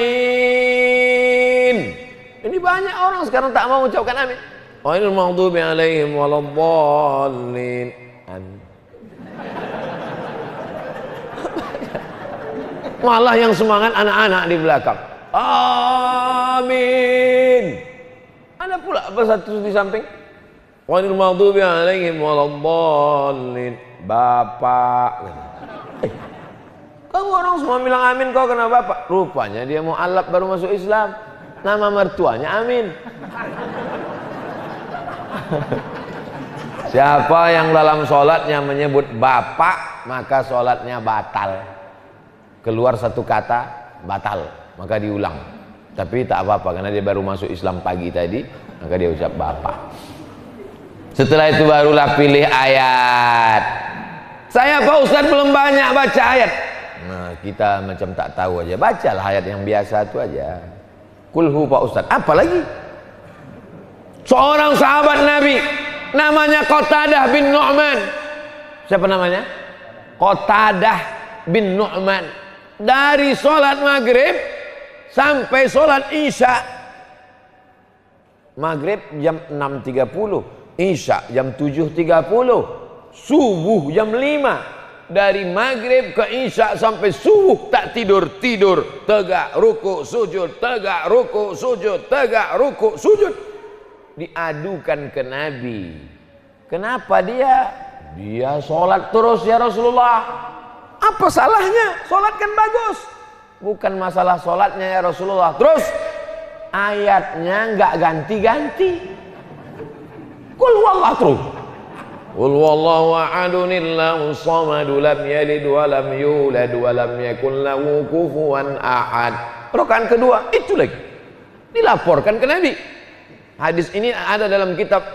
Ini banyak orang sekarang tak mau ucapkan amin. Ghairil maghdubi 'alaihim waladdallin. Amin. Malah yang semangat anak-anak di belakang. Amin. Ada pula satu di samping. Ghairil maghdubi 'alaihim waladdallin. Bapak. Kau orang semua bilang amin, kau kena bapak. Rupanya dia mau alap baru masuk Islam. Nama mertuanya Amin. Siapa yang dalam sholatnya menyebut bapak, maka sholatnya batal. Keluar satu kata batal, maka diulang. Tapi tak apa-apa karena dia baru masuk Islam pagi tadi, maka dia ucap bapak. Setelah itu barulah pilih ayat. Saya Pak Ustadz belum banyak baca ayat. Nah, kita macam tak tahu aja. Bacalah ayat yang biasa itu aja. Kulhu Pak Ustadz. Apa lagi? Seorang sahabat Nabi namanya Qatadah bin Nu'man. Siapa namanya? Qatadah bin Nu'man. Dari sholat maghrib sampai sholat isya. Maghrib jam 6.30, isya jam 7.30, subuh jam 5. Dari maghrib ke isya sampai subuh tak tidur-tidur, tegak ruku sujud, tegak ruku sujud, tegak ruku sujud. Diadukan ke Nabi. Kenapa dia sholat terus ya Rasulullah? Apa salahnya? Sholat kan bagus. Bukan masalah sholatnya ya Rasulullah. Terus ayatnya nggak ganti-ganti. Qul huwallahu terus. Qul huwallahu ahadunillahu samadu lam yalid wa lam yulad wa lam yakul lahu kufuwan ahad. Rakaat kedua itu lagi. Dilaporkan ke Nabi. Hadis ini ada dalam kitab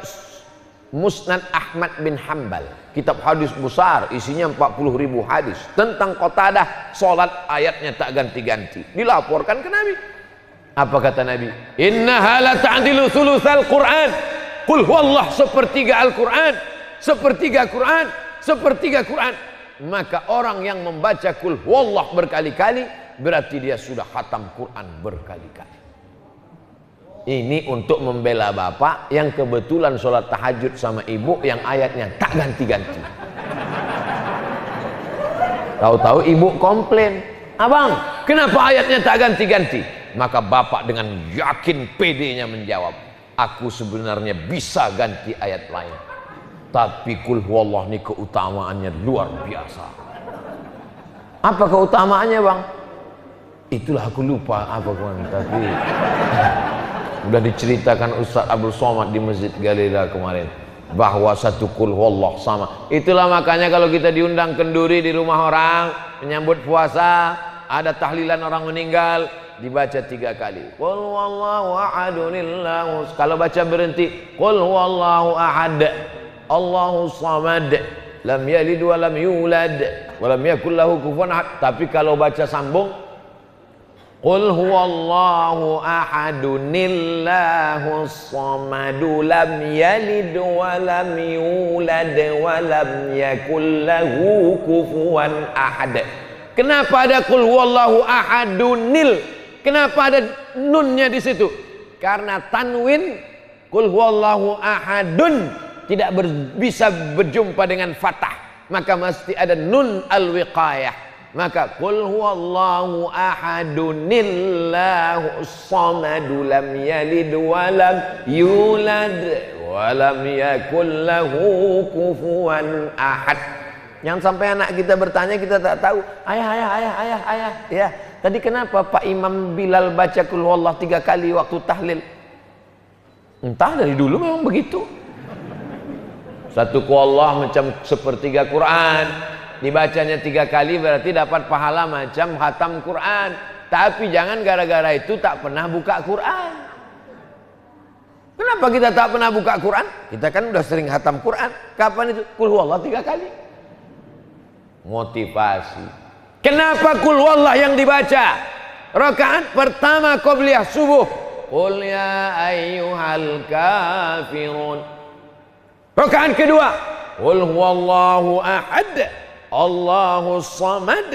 Musnad Ahmad bin Hanbal, kitab hadis besar, isinya 40.000 hadis tentang Qatadah sholat ayatnya tak ganti-ganti. Dilaporkan ke Nabi. Apa kata Nabi? Innaha la ta'dilu thulutsal Qur'an. Qul huwallah sepertiga Al-Qur'an, sepertiga Qur'an, sepertiga Qur'an. Maka orang yang membaca Qul huwallah berkali-kali berarti dia sudah khatam Qur'an berkali-kali. Ini untuk membela bapak yang kebetulan sholat tahajud sama ibu yang ayatnya tak ganti-ganti. Tahu-tahu ibu komplain, abang kenapa ayatnya tak ganti-ganti? Maka bapak dengan yakin pedenya menjawab, aku sebenarnya bisa ganti ayat lain, tapi Qul huwallah ini keutamaannya luar biasa. Apa keutamaannya bang? Itulah aku lupa apa kawan, tapi udah diceritakan Ustaz Abdul Somad di Masjid Galila kemarin bahwa satu Qul huwallah sama. Itulah makanya kalau kita diundang kenduri di rumah orang menyambut puasa, ada tahlilan orang meninggal, dibaca 3 kali. Qul huwallahu ahadunillahu. Kalau baca berhenti, Qul huwallahu ahad, Allahu samad, lam yalid wa lam yulad wa lam yakul lahu kufuwan ahad. Tapi kalau baca sambung, Qul huwallahu ahadunillahu samadu lam yalid wa lam yulad wa lam yakul lahu kufuwan ahad. Kenapa ada Qul huwallahu ahadunil? Kenapa ada nunnya di situ? Karena tanwin Qul huwallahu ahadun tidak bisa berjumpa dengan fathah, maka mesti ada nun al-wiqayah. Maka Qul huwallahu ahadunillahu samadu lam yalid wa lam yulad wa lam yakul lahu kufuwan ahad. Yang sampai anak kita bertanya kita tak tahu, ayah ya, tadi kenapa Pak Imam Bilal baca Qul huwallah 3 kali waktu tahlil? Entah, dari dulu memang begitu. Satu Qul huwallah macam sepertiga Quran, dibacanya 3 kali berarti dapat pahala macam khatam Quran. Tapi jangan gara-gara itu tak pernah buka Quran. Kenapa kita tak pernah buka Quran? Kita kan udah sering khatam Quran. Kapan itu? Qul huwallah 3 kali. Motivasi. Kenapa Qul huwallah yang dibaca? Rakaat pertama qabliyah subuh. qul ya ayyuhal kafirun. Rakaat kedua, qul huwallahu ahad, Allahus samad,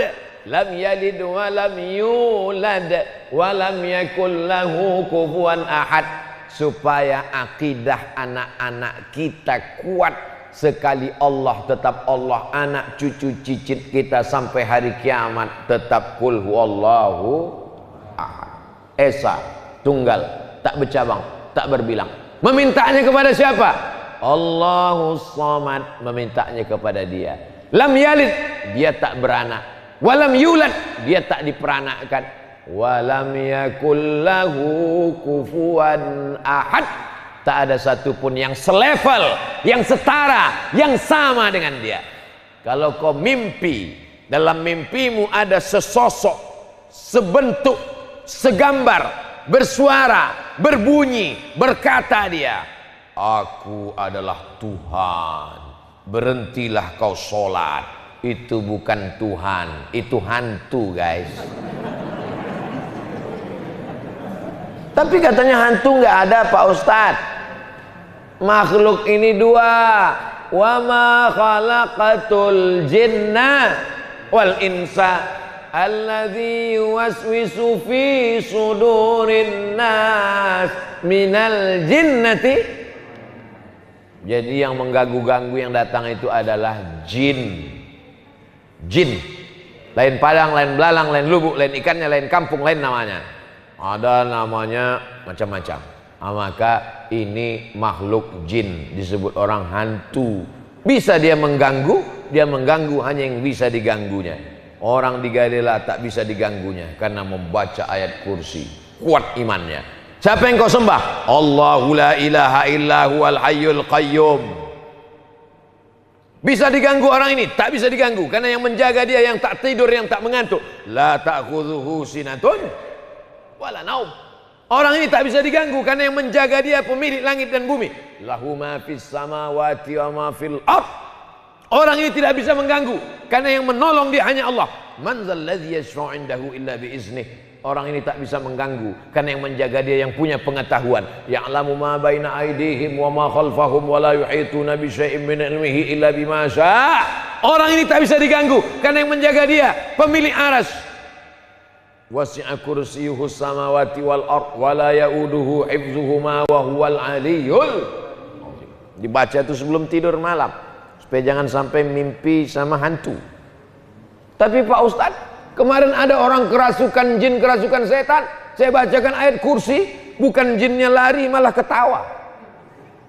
lam yalid wa lam yulad wa lam yakul lahu kufuwan ahad. Supaya akidah anak-anak kita kuat, sekali Allah tetap Allah, anak cucu cicit kita sampai hari kiamat tetap qul huwallahu ahad, esa, tunggal, tak bercabang, tak berbilang. Memintanya kepada siapa? Allahus samad, memintanya kepada dia. Lam yalid, dia tak beranak. Walam yulad, dia tak diperanakkan. Walam yakul lahu kufuwan ahad, tak ada satupun yang selevel, yang setara, yang sama dengan dia. Kalau kau mimpi, dalam mimpimu ada sesosok, sebentuk, segambar, bersuara, berbunyi, berkata dia, aku adalah Tuhan, berhentilah kau sholat. Itu bukan Tuhan, itu hantu guys. Tapi katanya hantu nggak ada Pak Ustadz. Makhluk ini dua. Wa ma khalaqatul jinna wal insa alladzi yuwaswisu fi sudurin nas minal jinnati. Jadi yang mengganggu-ganggu yang datang itu adalah jin. Jin. Lain padang, lain belalang, lain lubuk, lain ikannya, lain kampung, lain namanya. Ada namanya macam-macam. Maka ini makhluk jin, disebut orang hantu. Bisa dia mengganggu hanya yang bisa diganggunya. Orang di Galilea tak bisa diganggunya karena membaca ayat kursi. Kuat imannya. Siapa yang kau sembah? Allahu la ilaha illa huwal hayyul qayyum. Bisa diganggu orang ini? Tak bisa diganggu karena yang menjaga dia, yang tak tidur, yang tak mengantuk. La ta'khudhuhu sinatun wala naum. Orang ini tak bisa diganggu karena yang menjaga dia pemilik langit dan bumi. Lahu ma fis samawati wa ma fil ard. Orang ini tidak bisa mengganggu karena yang menolong dia hanya Allah. Man zal ladzi yashfa'u 'indahu illa bi iznih. Orang ini tak bisa mengganggu karena yang menjaga dia yang punya pengetahuan. Ya'lamu ma baina aydihim wa ma khalfahum wa la yuhituna bi syai'in min ilmihi illa bima syaa'. Orang ini tak bisa diganggu karena yang menjaga dia pemilik arsy. Wasi'a kursiyyuhu samawati wal ard wa la ya'uduhu hifdzuhuma wa huwal aliyyul. Dibaca itu sebelum tidur malam supaya jangan sampai mimpi sama hantu. Tapi Pak Ustadz, kemarin ada orang kerasukan jin, kerasukan setan. Saya bacakan ayat kursi, bukan jinnya lari malah ketawa.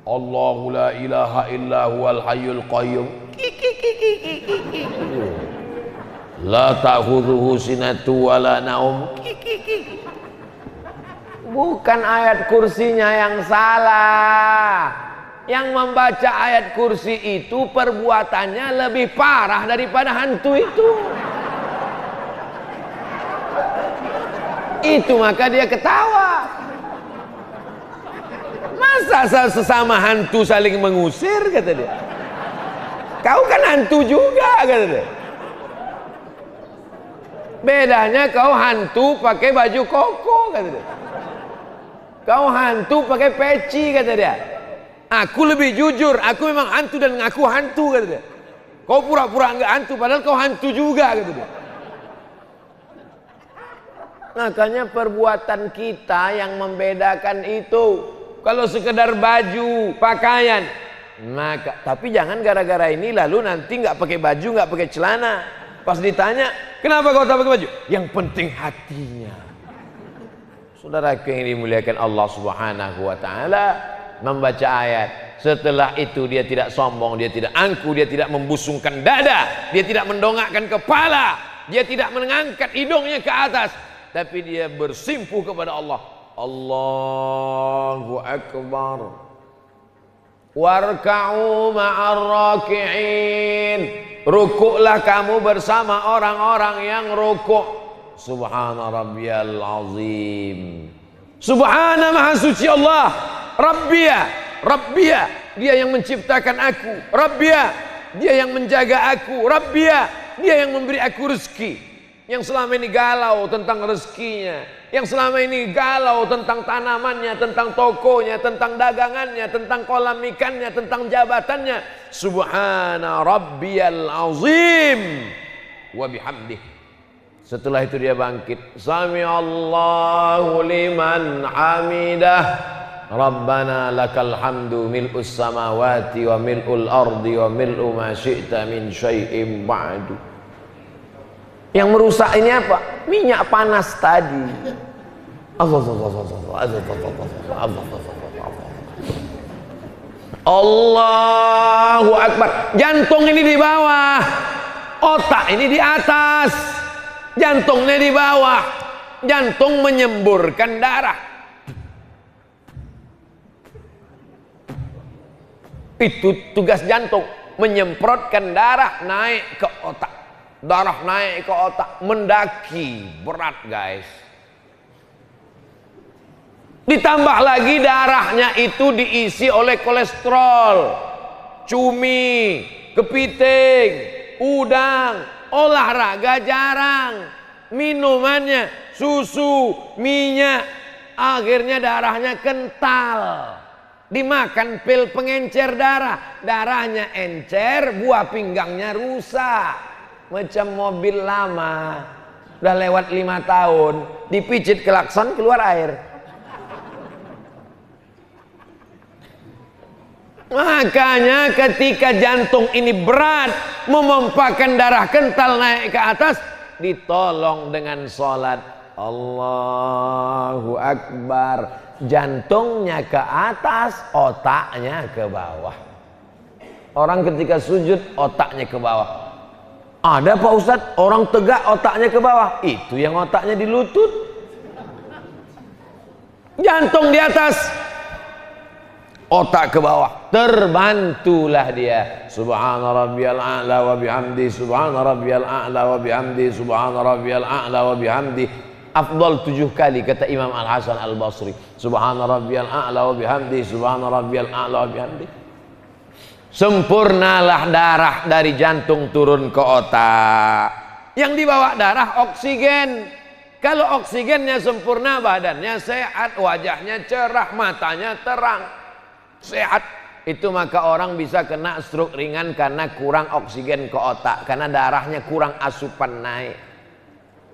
Allahu la ilaha illa huwal hayyul qayyum. La ta'khudhuhu sinatu wala naum. Bukan ayat kursinya yang salah. Yang membaca ayat kursi itu perbuatannya lebih parah daripada hantu itu. Itu maka dia ketawa. Masa sesama hantu saling mengusir, kata dia. Kau kan hantu juga, kata dia. Bedanya kau hantu pakai baju koko, kata dia. Kau hantu pakai peci, kata dia. Aku lebih jujur, aku memang hantu dan ngaku hantu, kata dia. Kau pura-pura enggak hantu padahal kau hantu juga, kata dia. Makanya perbuatan kita yang membedakan itu. Kalau sekedar baju, pakaian, maka tapi jangan gara-gara ini lalu nanti nggak pakai baju, nggak pakai celana. Pas ditanya, kenapa kau tak pakai baju? Yang penting hatinya. Saudaraku yang dimuliakan Allah Subhanahu wa taala, membaca ayat. Setelah itu dia tidak sombong, dia tidak angku, dia tidak membusungkan dada, dia tidak mendongakkan kepala, dia tidak mengangkat hidungnya ke atas, tapi dia bersimpuh kepada Allah. Allahu Akbar. Warka'u ma'ar raki'in. Rukuklah kamu bersama orang-orang yang rukuk. Subhana rabbiyal azim. Subhana maha suci Allah. Rabbia, dia yang menciptakan aku. Rabbia, dia yang menjaga aku. Rabbia, dia yang memberi aku rezeki. yang selama ini galau tentang rezekinya, yang selama ini galau tentang tanamannya, tentang tokonya, tentang dagangannya, tentang kolam ikannya, tentang jabatannya. Subhana rabbiyal azim wa bihamdih. Setelah itu dia bangkit, sami Allahu liman hamidah, Rabbana lakal hamdu mil'us samawati wa mil'ul ardi wa mil'u ma syi'ta min syai'im ba'du. Yang merusak ini apa? Minyak panas tadi. Allahu Akbar. Jantung ini di bawah, otak ini di atas. Jantungnya di bawah, jantung menyemburkan darah. Itu tugas jantung, menyemprotkan darah naik ke otak. Darah naik ke otak, mendaki, berat guys. Ditambah lagi darahnya itu diisi oleh kolesterol, cumi, kepiting, udang, olahraga jarang, minumannya susu, minyak, akhirnya darahnya kental. Dimakan pil pengencer darah, darahnya encer, buah pinggangnya rusak. Macam mobil lama, udah lewat 5 tahun, dipijit klakson keluar air. Makanya ketika jantung ini berat, memompakan darah kental naik ke atas, ditolong dengan sholat. Allahu Akbar. Jantungnya ke atas, otaknya ke bawah. Orang ketika sujud, otaknya ke bawah. Ada Pak Ustadz, orang tegak otaknya ke bawah. Itu yang otaknya di lutut. Jantung di atas, otak ke bawah, terbantulah dia. Subhana rabbiyal a'la wa bihamdi, subhana rabbiyal a'la wa bihamdi, subhana rabbiyal a'la wa bihamdi. Afdal 7 kali kata Imam Al-Hasan Al-Basri. Subhana rabbiyal a'la wa bihamdi, subhana rabbiyal a'la wa bihamdi. Sempurnalah darah dari jantung turun ke otak. Yang dibawa darah oksigen. Kalau oksigennya sempurna, badannya sehat, wajahnya cerah, matanya terang, sehat. Itu maka orang bisa kena stroke ringan karena kurang oksigen ke otak, karena darahnya kurang asupan naik.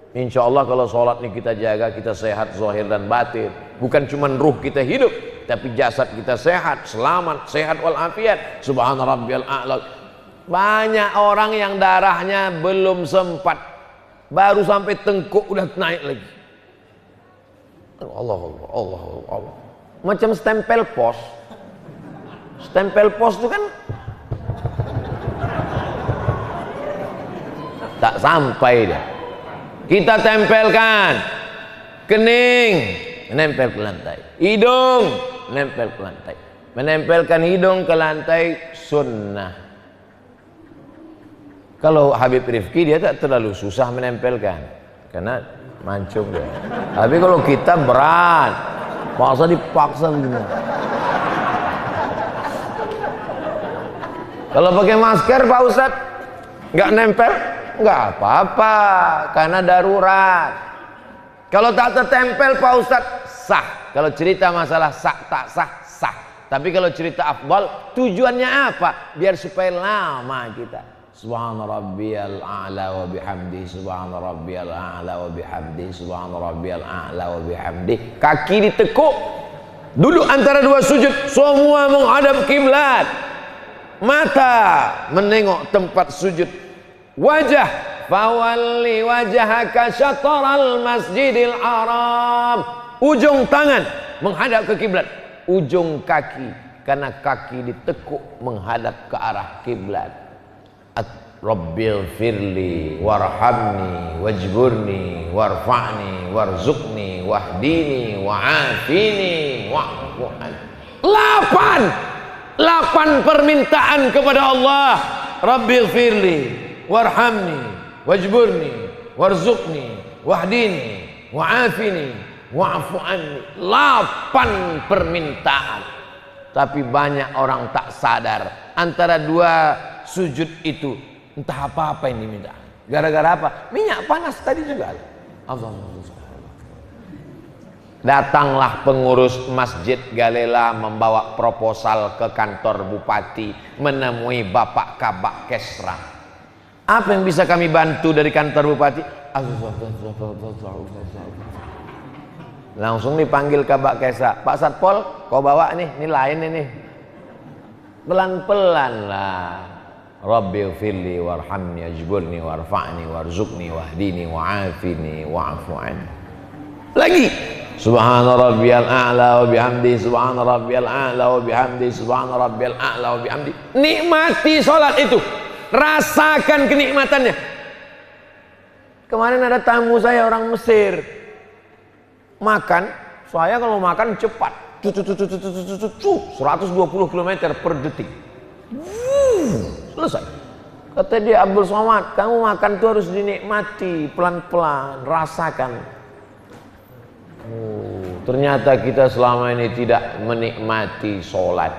Insya Allah kalau sholat ini kita jaga, kita sehat zahir dan batin. Bukan cuma ruh kita hidup, tapi jasad kita sehat, selamat, sehat walafiat. Subhana rabbiyal a'la. Banyak orang yang darahnya belum sempat, baru sampai tengkuk udah naik lagi. Allah Allah Allah Allah. Macam stempel pos. Stempel pos itu kan tak sampai dia. Kita tempelkan kening, menempel ke lantai. Hidung, menempel ke lantai. Menempelkan hidung ke lantai sunnah. Kalau Habib Rifki dia tak terlalu susah menempelkan, karena mancung dia. Tapi kalau kita berat, paksa dipaksa begini. Kalau pakai masker Pak Ustadz nggak nempel, nggak apa-apa, karena darurat. Kalau tak tertempel Pak Ustadz sah. Kalau cerita masalah sah tak sah, sah. Tapi kalau cerita afdal, tujuannya apa? Biar supaya lama kita. Subhana rabbiyal a'la wa bihamdi, subhana rabbiyal a'la wa bihamdi, subhana rabbiyal a'la wa bihamdi. Kaki ditekuk, duduk antara dua sujud, semua menghadap kiblat. Mata menengok tempat sujud. Wajah, fawalli wajhaka syatral masjidil haram. Ujung tangan menghadap ke kiblat. Ujung kaki, karena kaki ditekuk menghadap ke arah kiblat. Rabbil firli warhamni wajburni warfa'ni warzuqni wahdini wa'afini wa'fu'an. 8 permintaan kepada Allah. Rabbil firli warhamni wajburni warzuqni wahdini wa'afini wa'fu'anni. 8 permintaan. Tapi banyak orang tak sadar, antara dua sujud itu entah apa-apa yang diminta. Gara-gara apa? Minyak panas tadi juga. Datanglah pengurus Masjid Galela membawa proposal ke kantor bupati menemui Bapak Kabak Kesra. Apa yang bisa kami bantu dari kantor bupati? Langsung dipanggil Kabak Kesra. Pak Satpol, kau bawa nih, ini lain ini. Pelan-pelan lah. Rabbi firli warhamni ajburni warfa'ni warzuqni wahdini wa'afini wa'afu anni. Lagi. Subhana rabbiyal a'la wa bihamdi, subhana rabbiyal a'la wa bihamdi, subhana rabbiyal a'la wa bihamdi. Nikmati sholat itu, rasakan kenikmatannya. Kemarin ada tamu saya orang Mesir, makan, saya kalau makan cepat, 120 km per detik, selesai. Kata dia, Abdul Somad, kamu makan tuh harus dinikmati, pelan-pelan, rasakan. Ternyata kita selama ini tidak menikmati sholat.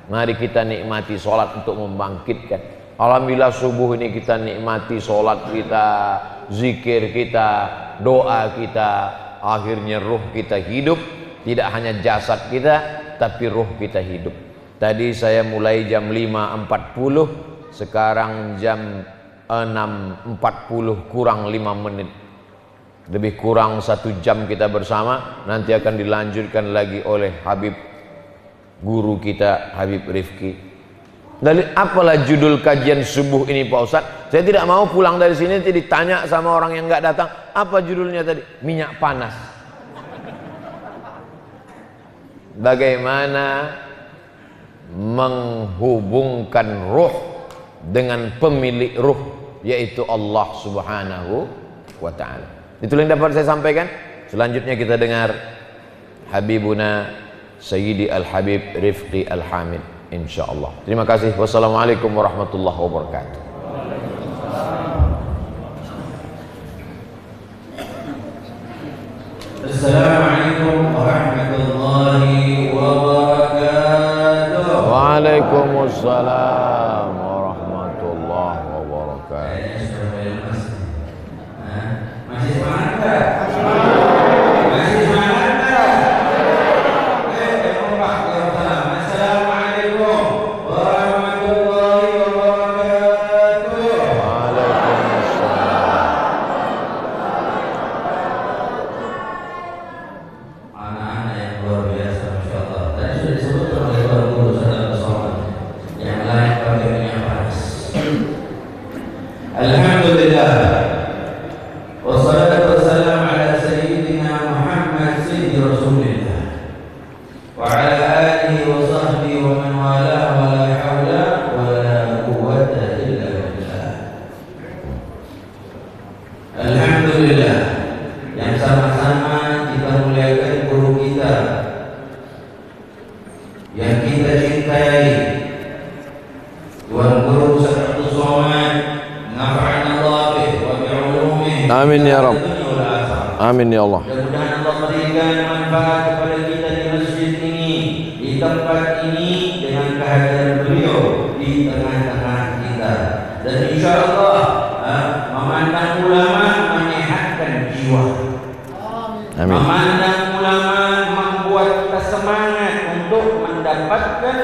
Mari kita nikmati sholat untuk membangkitkan. Alhamdulillah subuh ini kita nikmati sholat kita, zikir kita, doa kita. Akhirnya ruh kita hidup. Tidak hanya jasad kita, tapi ruh kita hidup. Tadi saya mulai jam 5.40, sekarang jam 6.40 kurang 5 menit. Lebih kurang 1 jam kita bersama. Nanti akan dilanjutkan lagi oleh Habib guru kita, Habib Rifki. Dari apalah judul kajian subuh ini Pak Ustadz? Saya tidak mau pulang dari sini nanti ditanya sama orang yang nggak datang. Apa judulnya tadi? Minyak panas. Bagaimana menghubungkan ruh dengan pemilik ruh, yaitu Allah Subhanahu wa ta'ala. Itulah yang dapat saya sampaikan. Selanjutnya kita dengar Habibuna Sayyidi Al-Habib Rifqi Al-Hamid, insyaallah. Terima kasih. Wassalamualaikum warahmatullahi wabarakatuh. Assalamualaikum warahmatullahi wabarakatuh. Waalaikumsalam warahmatullahi wabarakatuh. Masih semangat enggak? Masih semangat enggak? Assalamualaikum warahmatullahi wabarakatuh. Waalaikumsalam. Anak-anak yang luar biasa, Masya Allah. Tadi sudah disebut oleh Tuan Guru Ustaz Somad. Yang lain pakai minyak panas. Alhamdulillah. Wassalatu wassalamu ala sayyidina Muhammad sayyidi Rasulillah wa ala alihi wa sahbihi wa man wala wa la hawla wa la quwwata illa billah. Alhamdulillah, yang sama-sama kita muliakan guru kita yang kita cintai, Tuan Guru Ustaz Abdul Somad, nafa'ana Allah bih wa bi'ulumihi. Amin ya Rabb. Amin ya Allah. Mudah-mudahan Allah berikan manfaat kepada kita di masjid ini, di tempat ini, dengan kehadiran beliau di tengah-tengah kita. Dan insya Allah memandang ulama menyehatkan jiwa. Amin. Memandang ulama membuat kita semangat untuk mendapatkan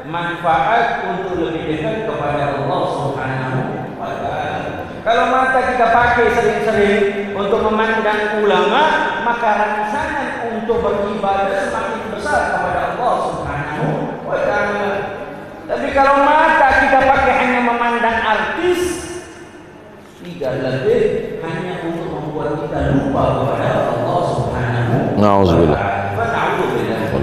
manfaat untuk lebih dekat kepada Allah Subhanahu wa ta'ala. Kalau mata kita pakai sering-sering untuk memandang ulama, maka rangsangan untuk beribadah semakin besar kepada Allah Subhanahu wa ta'ala. Tapi kalau mata kita pakai hanya memandang artis, tidak lebih hanya untuk membuat kita lupa kepada Allah Subhanahu wa ta'ala. Na'udzubillah.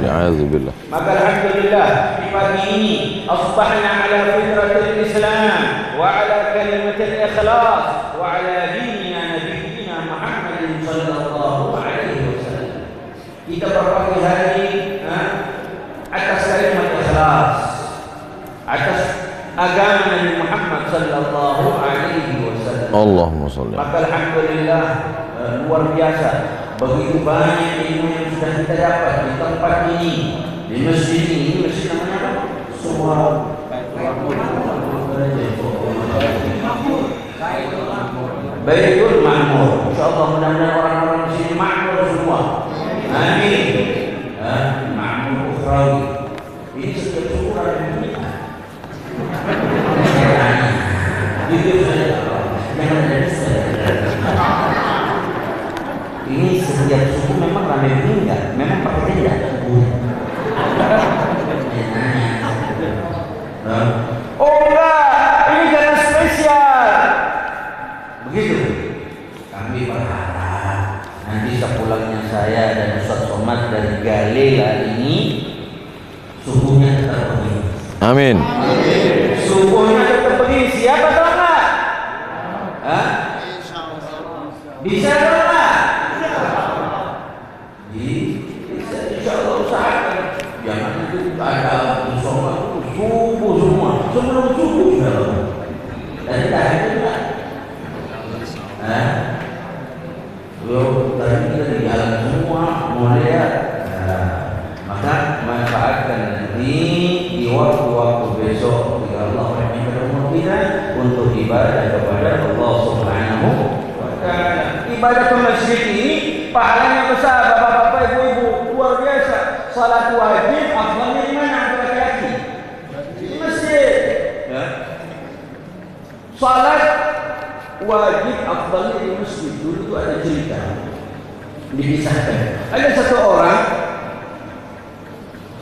Na'udzubillah. Maka alhamdulillah di pagi ini asbahna ala fitratil Islam wa ala kalimatil ikhlas wa ala dinina nabiyyina Muhammadin sallallahu alaihi wasallam. Kita berpagi hari atas kalimat ikhlas, atas agama Nabi Muhammad sallallahu alaihi wasallam. Allahumma shalli. Maka alhamdulillah luar biasa, begitu banyak ilmu yang sudah kita dapat di tempat ini, di masjid ini. Masjid namanya apa? Semua Baitul Ma'mur. Insyaallah mudah-mudahan orang-orang di sini makmur semua. Amin. Ma'mur ukhrawi. Ini setiap suku ada yang punya. Jujur saja. Jangan ada ini setiap suku memang ramai meninggal, memang pakai tenda. Oh enggak, ini jangan spesial. Begitu. Kami berharap nanti sepulangnya saya dan Ustaz Somad dari Galela ini sukunya tetap begini. Amin. Sukunya tetap begini. Siapa tahu enggak? Hah? Bisa enggak? Insyaallah usahakan. Jangan itu ada sholat subuh semua. Sebelum subuh sudah. Dan dah juga. Tadi kita di jalan semua mau lihat. Maka manfaatkan nanti di waktu-waktu besok jika Allah memberikan umur kita untuk ibadah kepada Allah Subhanahu wa Ta'ala. Ibadah ke masjid ini pahalanya besar, bapak-bapak, ibu-ibu, luar biasa. Salat wajib afdalnya di mana untuk laki-laki? Di masjid. Ya. Salat wajib afdalnya di masjid. Dulu itu ada cerita dipisahkan. Ada satu orang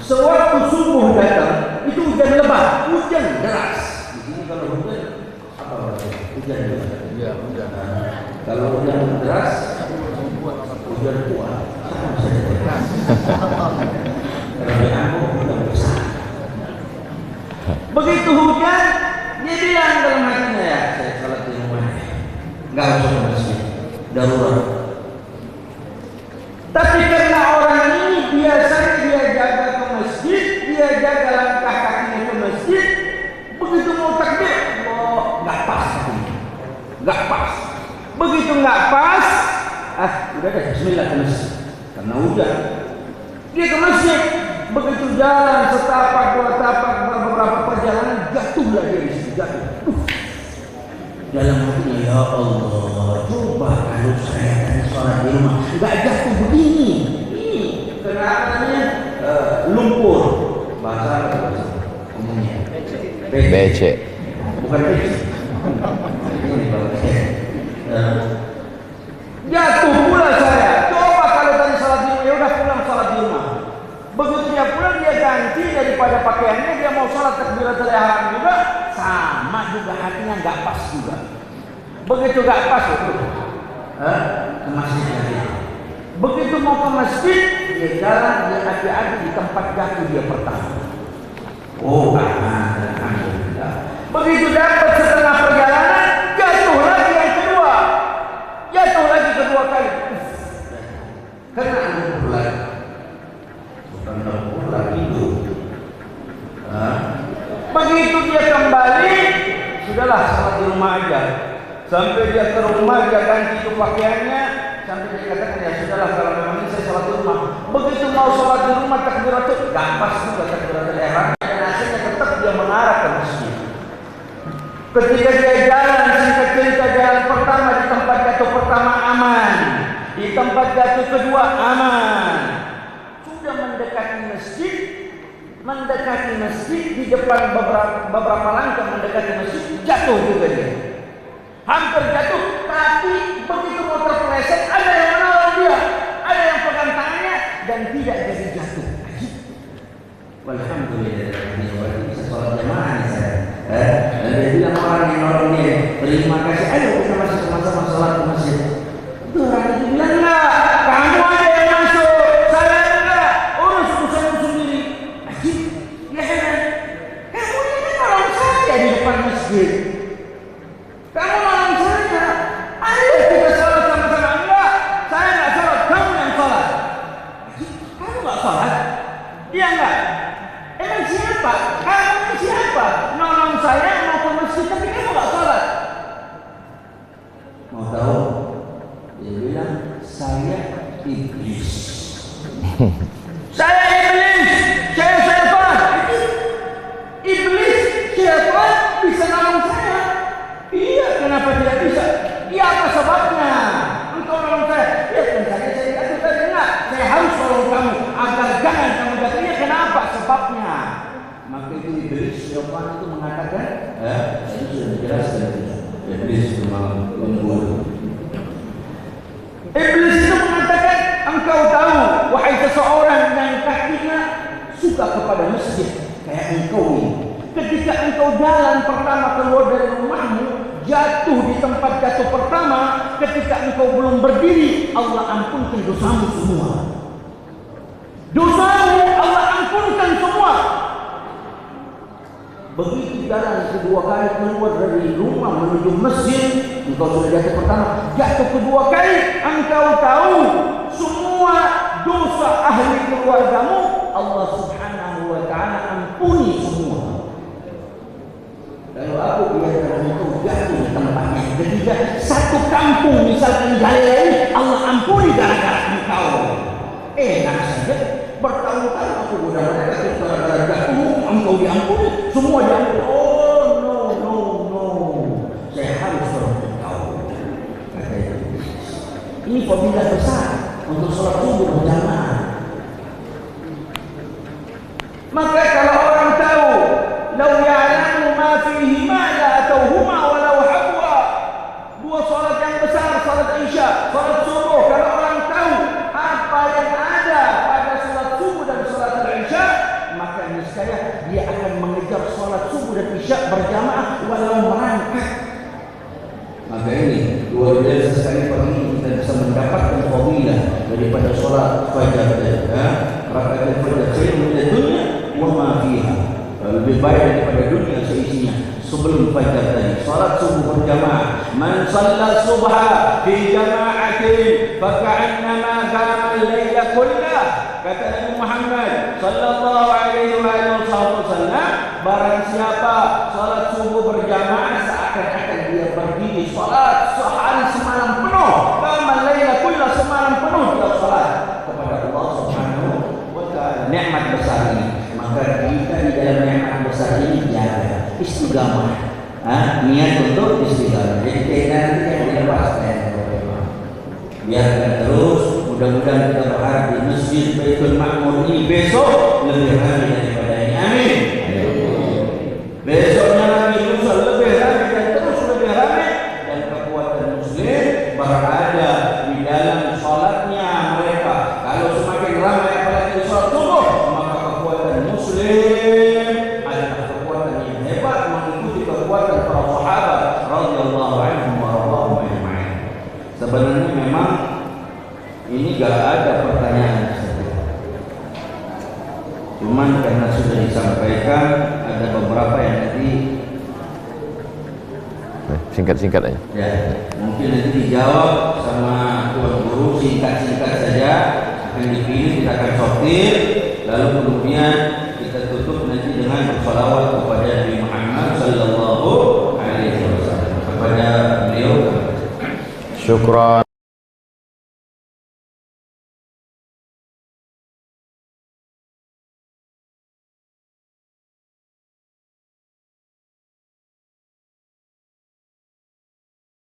sewaktu subuh datang itu hujan lebat, hujan deras. Di sini kalau hujan apa? Hujan deras. Ya, hujan. Kalau hujan deras, hujan kuat. Begitu hujan, dia bilang dalam hatinya, ya saya salat di rumah, nggak usah ke masjid, darurat. Tapi karena orang ini biasanya dia jaga ke masjid, dia jaga langkah kakinya ke masjid, begitu mau takbir, nggak pas, nggak pas. Begitu nggak pas, udah deh Bismillah ke masjid. Karena hujan, dia ke masjid. Begitu jalan setapak dua tapak beberapa perjalanan, jatuhlah dia di situ, jatuh. Dalam hatinya, ya Allah, coba kalau saya tadi sholat di rumah nggak jatuh begini. Ini kenapa lumpur, bahasa umumnya becek. Bukan becek. Jatuh pula saya. Coba kalau tadi sholat di rumah, ya udah pulang sholat di rumah. Begitu dia pulang, dia ganti daripada pakaiannya, dia mau sholat takbiratul ihram juga, sama juga hatinya nggak pas juga. Begitu nggak pas itu, ke masjid lagi. Begitu mau ke masjid, dia jalan, dia hati-hati di tempat jatuh dia pertama. Oh aman, alhamdulillah. Begitu dapat setengah perjalanan, jatuh lagi yang kedua, jatuh lagi kedua kali. Kena lumpur lagi. Bukan lumpur lagi itu. Begitu dia kembali, sudahlah sholat di rumah aja. Sampai dia ke rumah, dia ganti itu pakaiannya. Sampai dia katakan, ya sudahlah kalau memang ini saya sholat di rumah. Begitu mau sholat di rumah takbiratul, gak pas juga takbiratul ihram. Dan akhirnya tetap dia mengarah ke masjid. Ketika dia jalan, singkat cerita jalan pertama di tempat jatuh pertama aman, di tempat jatuh kedua aman. Sudah mendekati masjid di depan beberapa langkah mendekati masjid, jatuh juga dia. Hampir jatuh, tapi begitu mau terpeleset, ada yang menolong dia, ada yang pegang tangannya dan tidak jadi jatuh. Walhamdulillah, bisa sholat jamaah nih saya. Dan dia bilang orang yang nolong dia, terima kasih, ayo kita masuk sama-sama sholat ke masjid. Itu orang itu bilang, enggak, kamu ada yang masuk, saya enggak, urus urusanmu sendiri. Ya kan? Kamu ini nolong saya di depan masjid. Kamu nolong saya, ayo kita sholat sama-sama. Enggak, saya enggak sholat, kamu yang sholat. Kamu enggak sholat? Iya enggak? Emang siapa? Kamu siapa? Nolong saya mau ke masjid tapi kamu enggak sholat. Mau tahu? Dia bilang, saya iblis. Saya iblis, saya syaitan. Iblis, syaitan bisa nolong saya. Iya, kenapa tidak bisa? Iya, apa sebabnya. Maka itu Iblis syaitan itu mengatakan, saya sudah menjelaskan itu. Iblis memang lembut. Iblis itu mengatakan, engkau tahu wahai seseorang yang kakinya suka kepada masjid kayak engkau ini. Ketika engkau jalan pertama keluar dari rumahmu, jatuh di tempat jatuh pertama, ketika engkau belum berdiri, Allah ampunkan dosamu semua. Dosamu Allah ampunkan semua. Begitu jalan kedua kali keluar dari rumah menuju masjid, engkau sudah jatuh pertama, jatuh kedua kali, engkau tahu semua dosa ahli keluargamu Allah Subhanahu wa taala ampuni semua. Kalau aku biarkan engkau jatuh di tempatnya, ketika satu kampung misalkan Jalila ini Allah ampuni gara-gara engkau. Enak saja. Bertahun-tahun aku sudah mereka gara-gara jatuh, engkau diampuni, semua diampuni. Oh no, saya harus bertahun. Ini fadilah besar untuk sholat subuh berjamaah. Maka kalau orang tahu, lau ya'lamu ma fihi ma la atauhuma walau habwa. Dua sholat yang besar, sholat Isya, sholat subuh. Kalau orang tahu apa yang ada pada sholat subuh dan sholat Isya, maka niscaya dia akan mengejar sholat subuh dan Isya berjamaah walau merangkak. Maka ini luar biasa sekali pagi kita bisa mendapatkan fadilah daripada sholat fajar. Rakaat fajar khairun min dunya wa ma fiha. Lebih baik daripada dunia seisinya. Sebelum fajar tadi, salat subuh berjamaah. Man shalla subha fi jama'atin fa ka'annama qama al-laila kullah. Kata Nabi Muhammad sallallahu alaihi wasallam, barang siapa salat subuh berjamaah seakan-akan dia berdiri salat sehari semalam penuh. Qama al-laila kullah, semalam penuh dia salat kepada Allah Subhanahu wa taala. Nikmat besar ini. Maka kita di dalam nikmat besar ini jaga istiqamah, niat untuk istiqamah. Jadi kita nanti dilepaskan, biarkan terus. Mudah-mudahan kita berharap di Masjid Baitul Ma'mur ini besok lebih ramai daripada ini. Amin. Besoknya lagi lusa lebih ramai dan terus lebih ramai, dan kekuatan Muslim berada di dalam sholatnya mereka. Kalau semakin ramai apalagi sholat subuh, Muslim adalah kekuatan yang hebat mengikuti kekuatan para sahabat radhiyallahu anhum wa radhiyallahu ajma'in. Sebenarnya memang ini gak ada pertanyaan, cuman karena sudah disampaikan ada beberapa yang nanti singkat-singkat aja. Ya, mungkin nanti dijawab sama tuan guru singkat-singkat saja, akan dipilih, kita akan sortir, lalu kemudian kita tutup nanti dengan bersalawat kepada Nabi Muhammad sallallahu alaihi wasallam. Kepada beliau syukran.